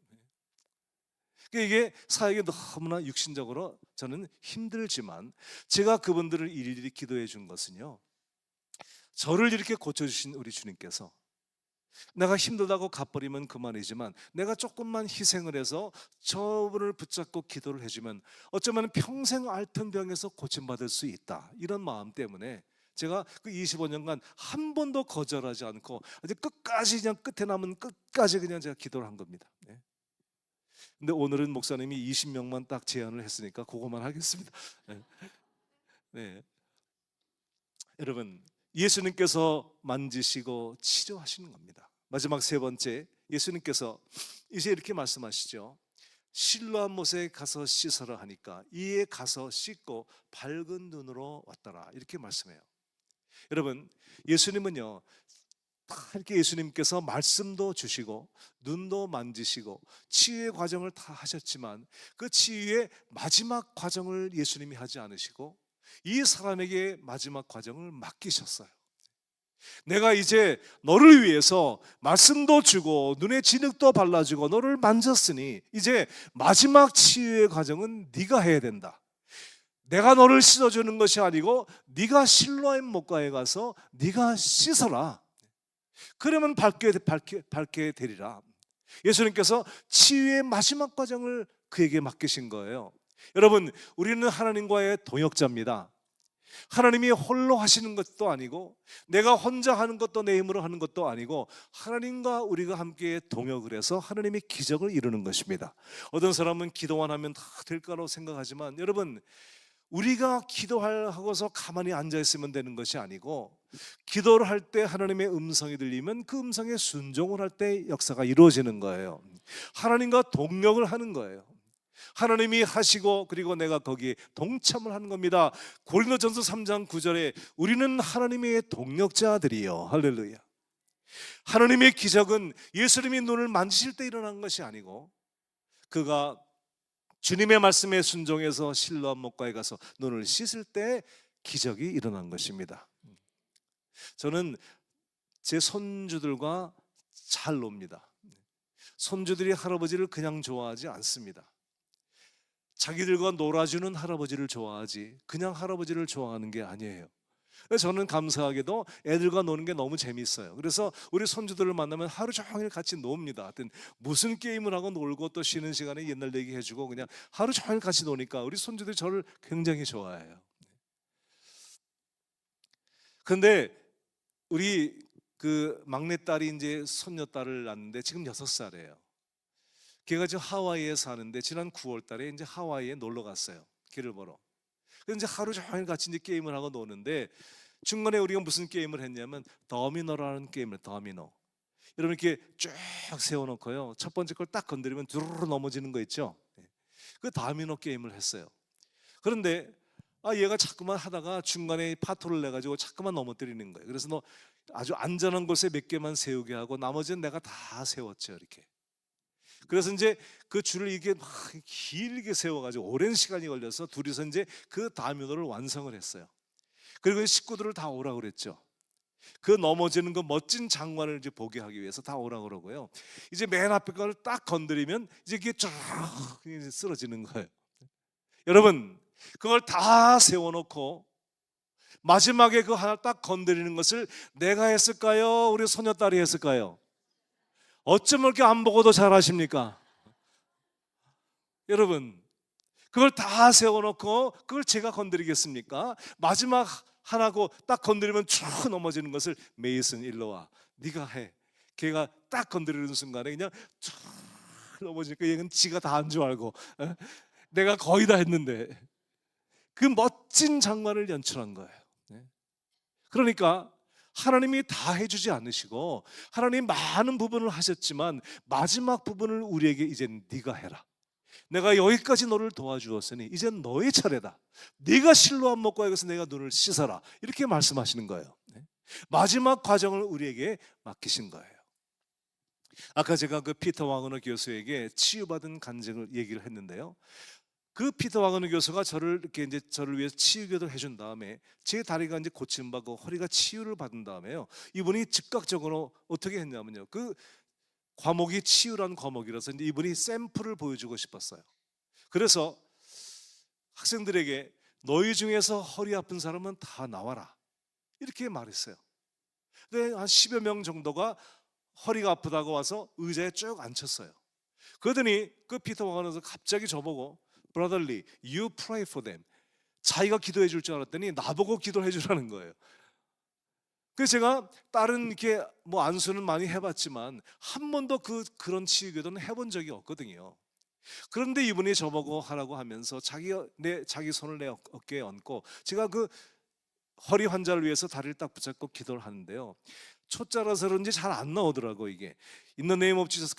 이게 사역이 너무나 육신적으로 저는 힘들지만, 제가 그분들을 일일이 기도해 준 것은요, 저를 이렇게 고쳐주신 우리 주님께서, 내가 힘들다고 갚버리면 그만이지만 내가 조금만 희생을 해서 저분을 붙잡고 기도를 해주면 어쩌면 평생 앓던 병에서 고침받을 수 있다, 이런 마음 때문에 제가 그 25년간 한 번도 거절하지 않고 이제 끝까지, 그냥 끝에 남은 끝까지 그냥 제가 기도를 한 겁니다. 근데 오늘은 목사님이 20명만 딱 제안을 했으니까 그거만 하겠습니다. 네. 여러분, 예수님께서 만지시고 치료하시는 겁니다. 마지막 세 번째, 예수님께서 이제 이렇게 말씀하시죠. 실로암 못에 가서 씻으라 하니까 이에 가서 씻고 밝은 눈으로 왔더라, 이렇게 말씀해요. 여러분, 예수님은요 다 이렇게 예수님께서 말씀도 주시고 눈도 만지시고 치유의 과정을 다 하셨지만 그 치유의 마지막 과정을 예수님이 하지 않으시고 이 사람에게 마지막 과정을 맡기셨어요. 내가 이제 너를 위해서 말씀도 주고 눈에 진흙도 발라주고 너를 만졌으니 이제 마지막 치유의 과정은 네가 해야 된다. 내가 너를 씻어주는 것이 아니고 네가 실로암 못가에 가서 네가 씻어라. 그러면 밝게 되리라. 예수님께서 치유의 마지막 과정을 그에게 맡기신 거예요. 여러분, 우리는 하나님과의 동역자입니다. 하나님이 홀로 하시는 것도 아니고 내가 혼자 하는 것도 내 힘으로 하는 것도 아니고 하나님과 우리가 함께 동역을 해서 하나님의 기적을 이루는 것입니다. 어떤 사람은 기도만 하면 다 될 거라고 생각하지만, 여러분, 우리가 기도하고서 가만히 앉아 있으면 되는 것이 아니고 기도를 할 때 하나님의 음성이 들리면 그 음성에 순종을 할 때 역사가 이루어지는 거예요. 하나님과 동력을 하는 거예요. 하나님이 하시고 그리고 내가 거기에 동참을 하는 겁니다. 고린도전서 3장 9절에 우리는 하나님의 동력자들이요. 할렐루야. 하나님의 기적은 예수님이 눈을 만지실 때 일어난 것이 아니고 그가 주님의 말씀에 순종해서 실로암 목가에 가서 눈을 씻을 때 기적이 일어난 것입니다. 저는 제 손주들과 잘 놉니다. 손주들이 할아버지를 그냥 좋아하지 않습니다. 자기들과 놀아주는 할아버지를 좋아하지 그냥 할아버지를 좋아하는 게 아니에요. 저는 감사하게도 애들과 노는 게 너무 재밌어요. 그래서 우리 손주들을 만나면 하루 종일 같이 놉니다. 하여튼 무슨 게임을 하고 놀고 또 쉬는 시간에 옛날 얘기 해주고 그냥 하루 종일 같이 노니까 우리 손주들이 저를 굉장히 좋아해요. 그런데 우리 그 막내딸이 이제 손녀딸을 낳는데 지금 6살이에요. 걔가 지금 하와이에 사는데 지난 9월 달에 이제 하와이에 놀러 갔어요. 걔를 보러. 그래서 이제 하루 종일 같이 이제 게임을 하고 노는데 중간에 우리가 무슨 게임을 했냐면 더미노라는 게임을 더미노. 여러분 이렇게 쭉 세워놓고요. 첫 번째 걸 딱 건드리면 두루루 넘어지는 거 있죠. 그 더미노 게임을 했어요. 그런데 얘가 자꾸만 하다가 중간에 파토를 내가지고 자꾸만 넘어뜨리는 거예요. 그래서 너 아주 안전한 곳에 몇 개만 세우게 하고 나머지는 내가 다 세웠죠. 이렇게. 그래서 이제 그 줄을 이게 막 길게 세워가지고 오랜 시간이 걸려서 둘이서 이제 그 다미노를 완성을 했어요. 그리고 식구들을 다 오라 그랬죠. 그 넘어지는 그 멋진 장관을 이제 보게 하기 위해서 다 오라 그러고요. 이제 맨 앞에 걸 딱 건드리면 이제 이게 쫙 쓰러지는 거예요. 여러분 그걸 다 세워놓고 마지막에 그 하나 딱 건드리는 것을 내가 했을까요? 우리 소녀딸이 했을까요? 어쩜 그렇게 안 보고도 잘하십니까? 여러분 그걸 다 세워놓고 그걸 제가 건드리겠습니까? 마지막 하나고 딱 건드리면 쭉 넘어지는 것을 메이슨 일로 와 네가 해. 걔가 딱 건드리는 순간에 그냥 쭉 넘어지니까 얘는 지가 다 한 줄 알고 내가 거의 다 했는데 그 멋진 장면을 연출한 거예요. 그러니까 하나님이 다 해주지 않으시고 하나님 많은 부분을 하셨지만 마지막 부분을 우리에게 이제 네가 해라. 내가 여기까지 너를 도와주었으니 이제 너의 차례다. 네가 실로암 목가에 가서 내가 눈을 씻어라. 이렇게 말씀하시는 거예요. 마지막 과정을 우리에게 맡기신 거예요. 아까 제가 그 피터 와그너 교수에게 치유받은 간증을 얘기를 했는데요. 그 피터 와그너 교수가 저를 이렇게 이제 저를 위해서 치유기도를 해준 다음에 제 다리가 이제 고침받고 허리가 치유를 받은 다음에요. 이분이 즉각적으로 어떻게 했냐면요. 그 과목이 치유라는 과목이라서 이제 이분이 샘플을 보여주고 싶었어요. 그래서 학생들에게 너희 중에서 허리 아픈 사람은 다 나와라 이렇게 말했어요. 근데 한 10여 명 정도가 허리가 아프다고 와서 의자에 쭉 앉혔어요. 그러더니 그 피터 와그너가 갑자기 저보고 Brotherly, you pray for them. 자기가 기도해 줄 줄 알았더니 나보고 기도해 주라는 거예요. 그래서 제가 다른 이렇게 뭐 안수는 많이 해봤지만 한 번도 그런 치유기도는 해본 적이 없거든요. 그런데 이분이 저보고 하라고 하면서 자기 손을 내 어깨에 얹고 제가 그 허리 환자를 위해서 다리를 딱 붙잡고 기도를 하는데요. 초짜라서 그런지 잘 안 나오더라고 이게. In the name of Jesus.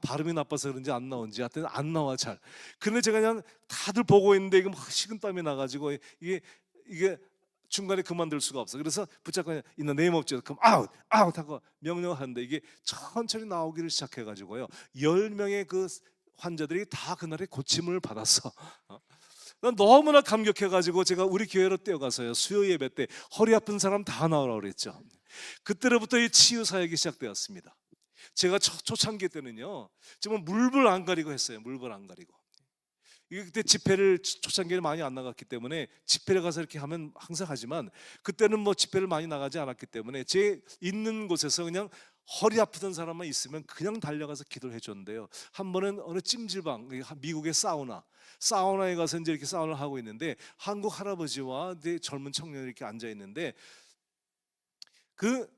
발음이 나빠서 그런지 안 나온지 하여튼 안 나와 잘. 근데 제가 그냥 다들 보고 있는데 이거 막 식은땀이 나가지고 이게 중간에 그만둘 수가 없어. 그래서 붙잡고 그냥 In the name of Jesus. 그럼 아웃 하고 명령하는데 이게 천천히 나오기를 시작해가지고요. 10명의 그 환자들이 다 그날에 고침을 받았어. 난 너무나 감격해가지고 제가 우리 교회로 뛰어가서요. 수요 예배 때 허리 아픈 사람 다 나오라고 그랬죠. 그때로부터 이 치유 사역이 시작되었습니다. 제가 초창기 때는요 정말 물불 안 가리고 했어요. 물불 안 가리고. 이게 그때 집회를 초창기에 많이 안 나갔기 때문에 집회를 가서 이렇게 하면 항상 하지만 그때는 뭐 집회를 많이 나가지 않았기 때문에 제 있는 곳에서 그냥 허리 아프던 사람만 있으면 그냥 달려가서 기도를 해줬는데요. 한 번은 어느 찜질방, 미국의 사우나에 가서 이제 이렇게 사우나를 하고 있는데 한국 할아버지와 젊은 청년이 이렇게 앉아 있는데 그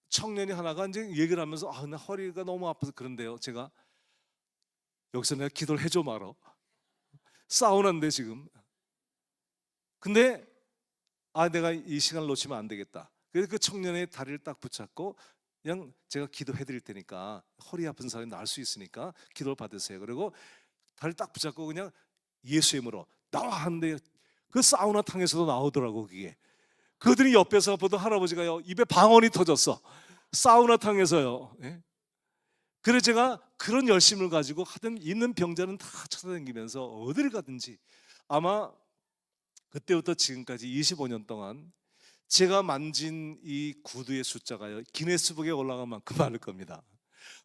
청년이 하나가 이제 얘기를 하면서 나 허리가 너무 아파서 그런데요. 제가 여기서 내가 기도를 해줘 말어. 사우나인데 지금. 근데 내가 이 시간을 놓치면 안 되겠다. 그래서 그 청년의 다리를 딱 붙잡고 그냥 제가 기도해 드릴 테니까 허리 아픈 사람이 나을 수 있으니까 기도를 받으세요. 그리고 다리를 딱 붙잡고 그냥 예수의 이름으로 나와 하는데 그 사우나탕에서도 나오더라고 그게. 그들이 옆에서 보던 할아버지가요 입에 방언이 터졌어. 사우나탕에서요. 예? 그래서 제가 그런 열심을 가지고 하여튼 있는 병자는 다 찾아다니면서 어디를 가든지 아마 그때부터 지금까지 25년 동안 제가 만진 이 구두의 숫자가요 기네스북에 올라간 만큼 많을 겁니다.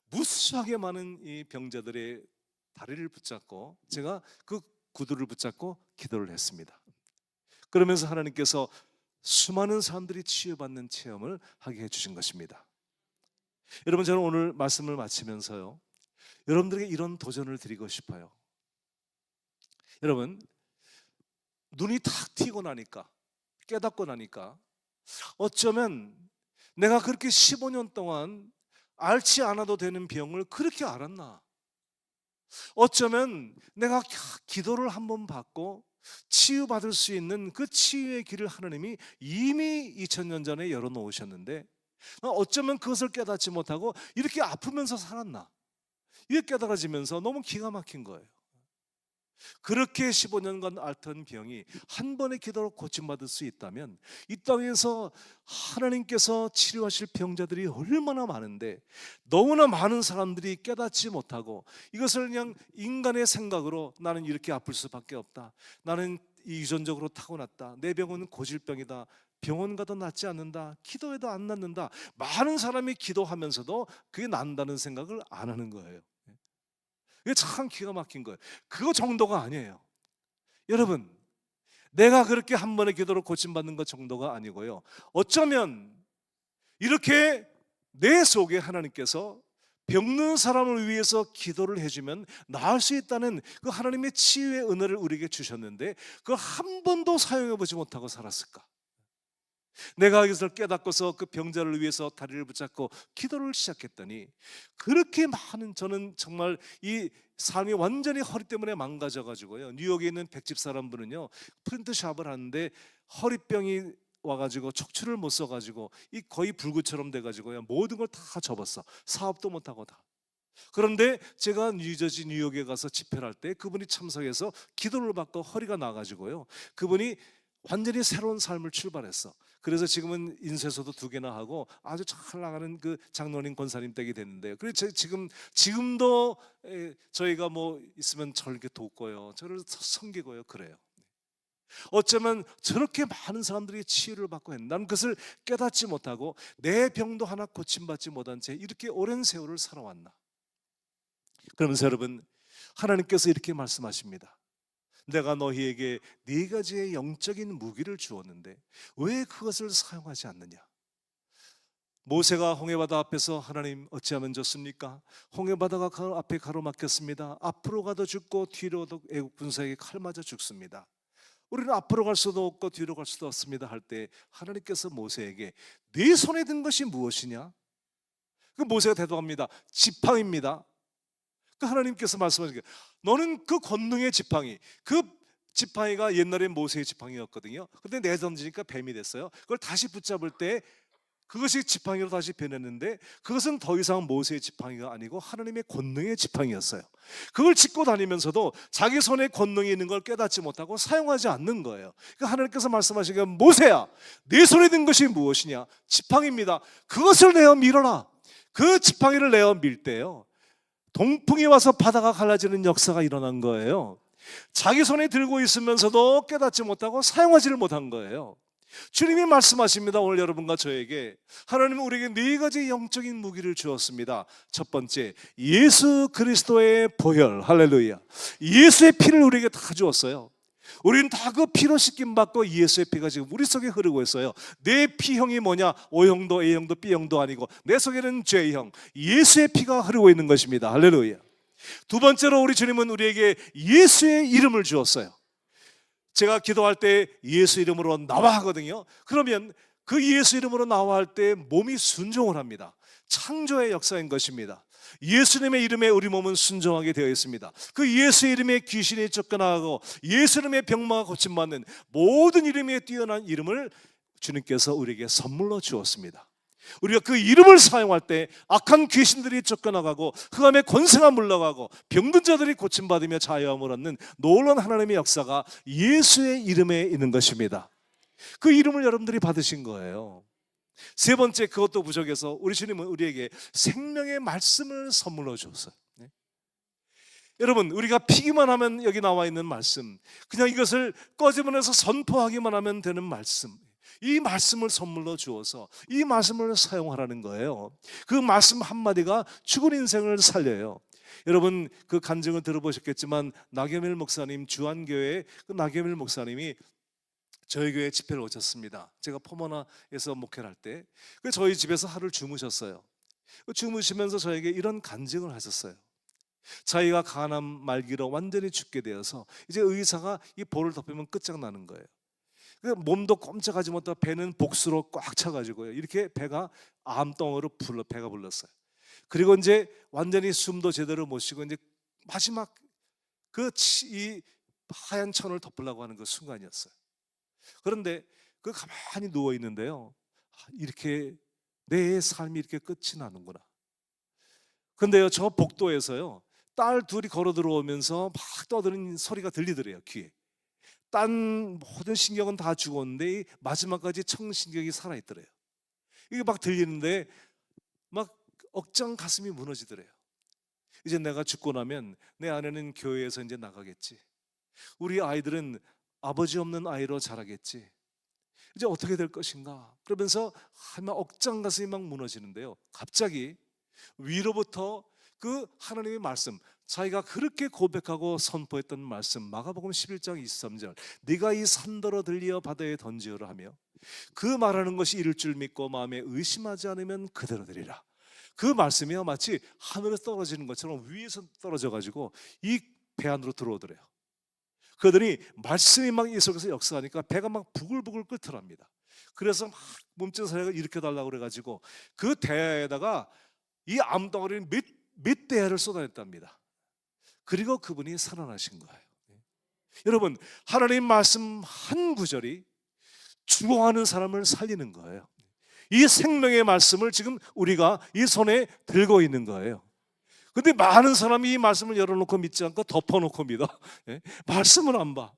무수하게 많은 이 병자들의 다리를 붙잡고 제가 그 구두를 붙잡고 기도를 했습니다. 그러면서 하나님께서 수많은 사람들이 치유받는 체험을 하게 해주신 것입니다. 여러분, 저는 오늘 말씀을 마치면서요 여러분들에게 이런 도전을 드리고 싶어요. 여러분, 눈이 탁 튀고 나니까 깨닫고 나니까 어쩌면 내가 그렇게 15년 동안 앓지 않아도 되는 병을 그렇게 알았나? 어쩌면 내가 기도를 한번 받고 치유받을 수 있는 그 치유의 길을 하나님이 이미 2000년 전에 열어놓으셨는데 어쩌면 그것을 깨닫지 못하고 이렇게 아프면서 살았나? 이게 깨달아지면서 너무 기가 막힌 거예요. 그렇게 15년간 앓던 병이 한 번의 기도로 고침받을 수 있다면 이 땅에서 하나님께서 치료하실 병자들이 얼마나 많은데 너무나 많은 사람들이 깨닫지 못하고 이것을 그냥 인간의 생각으로 나는 이렇게 아플 수밖에 없다, 나는 유전적으로 타고났다, 내 병은 고질병이다, 병원 가도 낫지 않는다, 기도해도 안 낫는다, 많은 사람이 기도하면서도 그게 난다는 생각을 안 하는 거예요. 이게 참 기가 막힌 거예요. 그거 정도가 아니에요. 여러분, 내가 그렇게 한 번의 기도로 고침받는 것 정도가 아니고요, 어쩌면 이렇게 내 속에 하나님께서 병든 사람을 위해서 기도를 해주면 나을 수 있다는 그 하나님의 치유의 은혜를 우리에게 주셨는데 그걸 한 번도 사용해보지 못하고 살았을까? 내가 이것을 깨닫고서 그 병자를 위해서 다리를 붙잡고 기도를 시작했더니 그렇게 많은, 저는 정말 이 삶이 완전히 허리 때문에 망가져가지고요, 뉴욕에 있는 백집 사람분은요 프린트샵을 하는데 허리병이 와가지고 척추를 못 써가지고 이 거의 불구처럼 돼가지고요 모든 걸 다 접었어. 사업도 못하고 다. 그런데 제가 뉴저지 뉴욕에 가서 집회를 할 때 그분이 참석해서 기도를 받고 허리가 나가지고요 그분이 완전히 새로운 삶을 출발했어. 그래서 지금은 인쇄소도 2개나 하고 아주 잘 나가는 그 장로님 권사님 댁이 됐는데요. 그래서 지금도 저희가 뭐 있으면 저를 이렇게 돕고요, 저를 섬기고요, 그래요. 어쩌면 저렇게 많은 사람들이 치유를 받고 했는데 나는 그것을 깨닫지 못하고 내 병도 하나 고침받지 못한 채 이렇게 오랜 세월을 살아왔나? 그러면서 여러분, 하나님께서 이렇게 말씀하십니다. 내가 너희에게 4가지의 영적인 무기를 주었는데 왜 그것을 사용하지 않느냐? 모세가 홍해바다 앞에서 하나님 어찌하면 좋습니까? 홍해바다가 그 앞에 가로막혔습니다. 앞으로 가도 죽고 뒤로 가도 애국 군사에게 칼 맞아 죽습니다. 우리는 앞으로 갈 수도 없고 뒤로 갈 수도 없습니다 할 때 하나님께서 모세에게 네 손에 든 것이 무엇이냐? 그 모세가 대답합니다. 지팡이입니다. 그 하나님께서 말씀하시길, 너는 그 권능의 지팡이, 그 지팡이가 옛날에 모세의 지팡이였거든요. 근데 내던지니까 뱀이 됐어요. 그걸 다시 붙잡을 때 그것이 지팡이로 다시 변했는데 그것은 더 이상 모세의 지팡이가 아니고 하나님의 권능의 지팡이였어요. 그걸 짚고 다니면서도 자기 손에 권능이 있는 걸 깨닫지 못하고 사용하지 않는 거예요. 그러니까 하나님께서 말씀하시기를, 모세야, 네 손에 든 것이 무엇이냐? 지팡이입니다. 그것을 내어 밀어라. 그 지팡이를 내어 밀 때요 동풍이 와서 바다가 갈라지는 역사가 일어난 거예요. 자기 손에 들고 있으면서도 깨닫지 못하고 사용하지를 못한 거예요. 주님이 말씀하십니다. 오늘 여러분과 저에게 하나님은 우리에게 4가지 영적인 무기를 주었습니다. 첫 번째, 예수 그리스도의 보혈, 할렐루야. 예수의 피를 우리에게 다 주었어요. 우리는 다 그 피로 씻김 받고 예수의 피가 지금 우리 속에 흐르고 있어요. 내 피형이 뭐냐? O형도 A형도 B형도 아니고 내 속에는 J형, 예수의 피가 흐르고 있는 것입니다. 할렐루야. 두 번째로 우리 주님은 우리에게 예수의 이름을 주었어요. 제가 기도할 때 예수 이름으로 나와 하거든요. 그러면 그 예수 이름으로 나와 할 때 몸이 순종을 합니다. 창조의 역사인 것입니다. 예수님의 이름에 우리 몸은 순종하게 되어 있습니다. 그 예수 이름에 귀신이 쫓겨나가고 예수 이름의 병마가 고침받는 모든 이름에 뛰어난 이름을 주님께서 우리에게 선물로 주었습니다. 우리가 그 이름을 사용할 때 악한 귀신들이 쫓겨나가고 흑암의 권세가 물러가고 병든 자들이 고침받으며 자유함을 얻는 놀라운 하나님의 역사가 예수의 이름에 있는 것입니다. 그 이름을 여러분들이 받으신 거예요. 세 번째, 그것도 부족해서 우리 주님은 우리에게 생명의 말씀을 선물로 주었어요. 여러분, 우리가 피기만 하면 여기 나와 있는 말씀, 그냥 이것을 꺼집어내서 선포하기만 하면 되는 말씀, 이 말씀을 선물로 주어서 이 말씀을 사용하라는 거예요. 그 말씀 한마디가 죽은 인생을 살려요. 여러분, 그 간증을 들어보셨겠지만 나겸일 목사님, 주안교회 그 나겸일 목사님이 저희 교회 집회를 오셨습니다. 제가 포모나에서 목회를 할 때 저희 집에서 하루를 주무셨어요. 주무시면서 저에게 이런 간증을 하셨어요. 자기가 간암 말기로 완전히 죽게 되어서 이제 의사가 이 볼을 덮으면 끝장나는 거예요. 몸도 꼼짝하지 못하고 배는 복수로 꽉 차가지고요, 이렇게 배가 암덩어리로 배가 불렀어요. 그리고 이제 완전히 숨도 제대로 못 쉬고 이제 마지막 이 하얀 천을 덮으려고 하는 그 순간이었어요. 그런데 그 가만히 누워 있는데요, 이렇게 내 삶이 이렇게 끝이 나는구나. 근데요, 저 복도에서요, 딸 둘이 걸어 들어오면서 막 떠드는 소리가 들리더래요, 귀에. 딴 모든 신경은 다 죽었는데 마지막까지 청신경이 살아있더래요. 이게 막 들리는데 막 억장 가슴이 무너지더래요. 이제 내가 죽고 나면 내 아내는 교회에서 이제 나가겠지. 우리 아이들은 아버지 없는 아이로 자라겠지. 이제 어떻게 될 것인가? 그러면서 막 억장 가슴이 막 무너지는데요, 갑자기 위로부터 그 하나님의 말씀, 자기가 그렇게 고백하고 선포했던 말씀, 마가복음 11장 23절, 네가 이 산더러 들리어 바다에 던지어라 하며 그 말하는 것이 이룰 줄 믿고 마음에 의심하지 않으면 그대로 되리라. 그 말씀이요, 마치 하늘에서 떨어지는 것처럼 위에서 떨어져 가지고 이 배 안으로 들어오더래요. 그들이 말씀이 막 이 속에서 역사하니까 배가 막 부글부글 끓더랍니다. 그래서 막 몸짓 사역을 일으켜달라고 그래가지고 그 대야에다가 이 암덩어리는 몇 대야를 쏟아냈답니다. 그리고 그분이 살아나신 거예요. 여러분, 하나님 말씀 한 구절이 죽어가는 사람을 살리는 거예요. 이 생명의 말씀을 지금 우리가 이 손에 들고 있는 거예요. 근데 많은 사람이 이 말씀을 열어놓고 믿지 않고 덮어놓고 믿어. 말씀을 안 봐.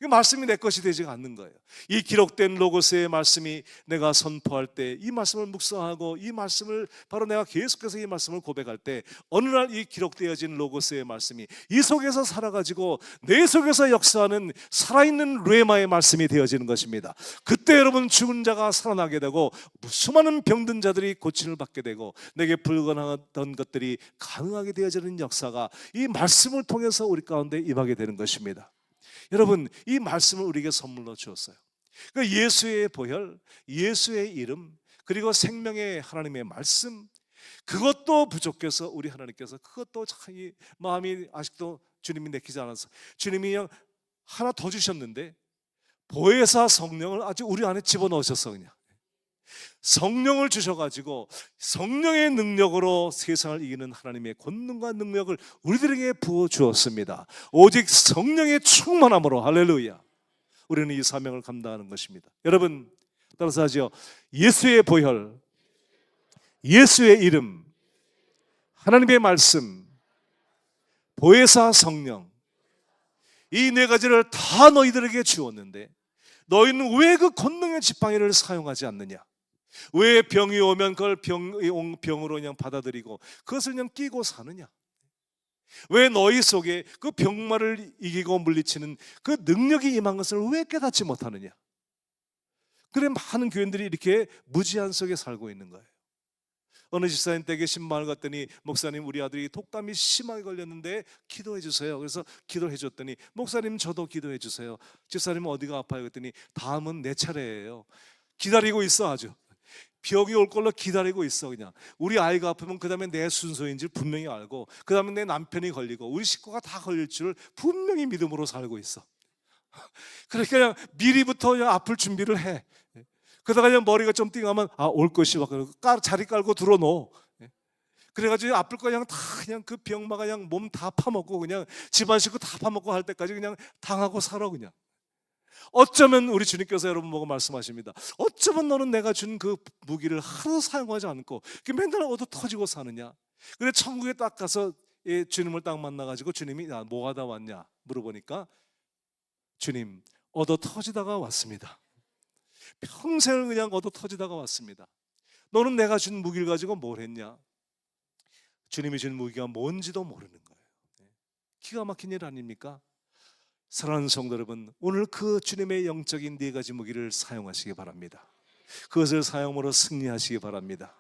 이 말씀이 내 것이 되지 않는 거예요. 이 기록된 로고스의 말씀이 내가 선포할 때, 이 말씀을 묵상하고 이 말씀을 바로 내가 계속해서 이 말씀을 고백할 때, 어느 날 이 기록되어진 로고스의 말씀이 이 속에서 살아가지고 내 속에서 역사하는 살아있는 레마의 말씀이 되어지는 것입니다. 그때 여러분, 죽은 자가 살아나게 되고 수많은 병든 자들이 고침을 받게 되고 내게 불가능하던 것들이 가능하게 되어지는 역사가 이 말씀을 통해서 우리 가운데 임하게 되는 것입니다. 여러분, 이 말씀을 우리에게 선물로 주었어요. 그러니까 예수의 보혈, 예수의 이름, 그리고 생명의 하나님의 말씀, 그것도 부족해서 우리 하나님께서 그것도 참 이 마음이 아직도 주님이 내키지 않아서 주님이 그냥 하나 더 주셨는데 보혜사 성령을 아주 우리 안에 집어넣으셨어. 그냥 성령을 주셔가지고 성령의 능력으로 세상을 이기는 하나님의 권능과 능력을 우리들에게 부어주었습니다. 오직 성령의 충만함으로, 할렐루야, 우리는 이 사명을 감당하는 것입니다. 여러분, 따라서 하죠. 예수의 보혈, 예수의 이름, 하나님의 말씀, 보혜사 성령, 이 네 가지를 다 너희들에게 주었는데 너희는 왜 그 권능의 지팡이를 사용하지 않느냐? 왜 병이 오면 그걸 병으로 그냥 받아들이고 그것을 그냥 끼고 사느냐? 왜 너희 속에 그 병마를 이기고 물리치는 그 능력이 임한 것을 왜 깨닫지 못하느냐? 그래 많은 교인들이 이렇게 무지한 속에 살고 있는 거예요. 어느 집사님 댁에 신방을 갔더니, 목사님 우리 아들이 독감이 심하게 걸렸는데 기도해 주세요. 그래서 기도해 줬더니, 목사님 저도 기도해 주세요. 집사님은 어디가 아파요? 그랬더니 다음은 내 차례예요. 기다리고 있어. 아주 병이 올 걸로 기다리고 있어. 그냥 우리 아이가 아프면 그 다음에 내 순서인 줄 분명히 알고, 그 다음에 내 남편이 걸리고 우리 식구가 다 걸릴 줄 분명히 믿음으로 살고 있어. 그러니까 그냥 미리부터 그냥 아플 준비를 해. 그러다가 그냥 머리가 좀 띵하면 올 것이 와. 자리 깔고 들어놓어. 그래가지고 아플 거 그냥 다 그냥 그 병마가 그냥 몸 다 파먹고 그냥 집안 식구 다 파먹고 할 때까지 그냥 당하고 살아. 그냥 어쩌면 우리 주님께서 여러분 보고 말씀하십니다. 어쩌면 너는 내가 준 그 무기를 하나도 사용하지 않고 맨날 얻어 터지고 사느냐. 그래 천국에 딱 가서 주님을 딱 만나가지고 주님이 뭐 하다 왔냐 물어보니까 주님 얻어 터지다가 왔습니다. 평생을 그냥 얻어 터지다가 왔습니다. 너는 내가 준 무기를 가지고 뭘 했냐? 주님이 준 무기가 뭔지도 모르는 거예요. 기가 막힌 일 아닙니까? 사랑하는 성도 여러분, 오늘 그 주님의 영적인 네 가지 무기를 사용하시기 바랍니다. 그것을 사용으로 승리하시기 바랍니다.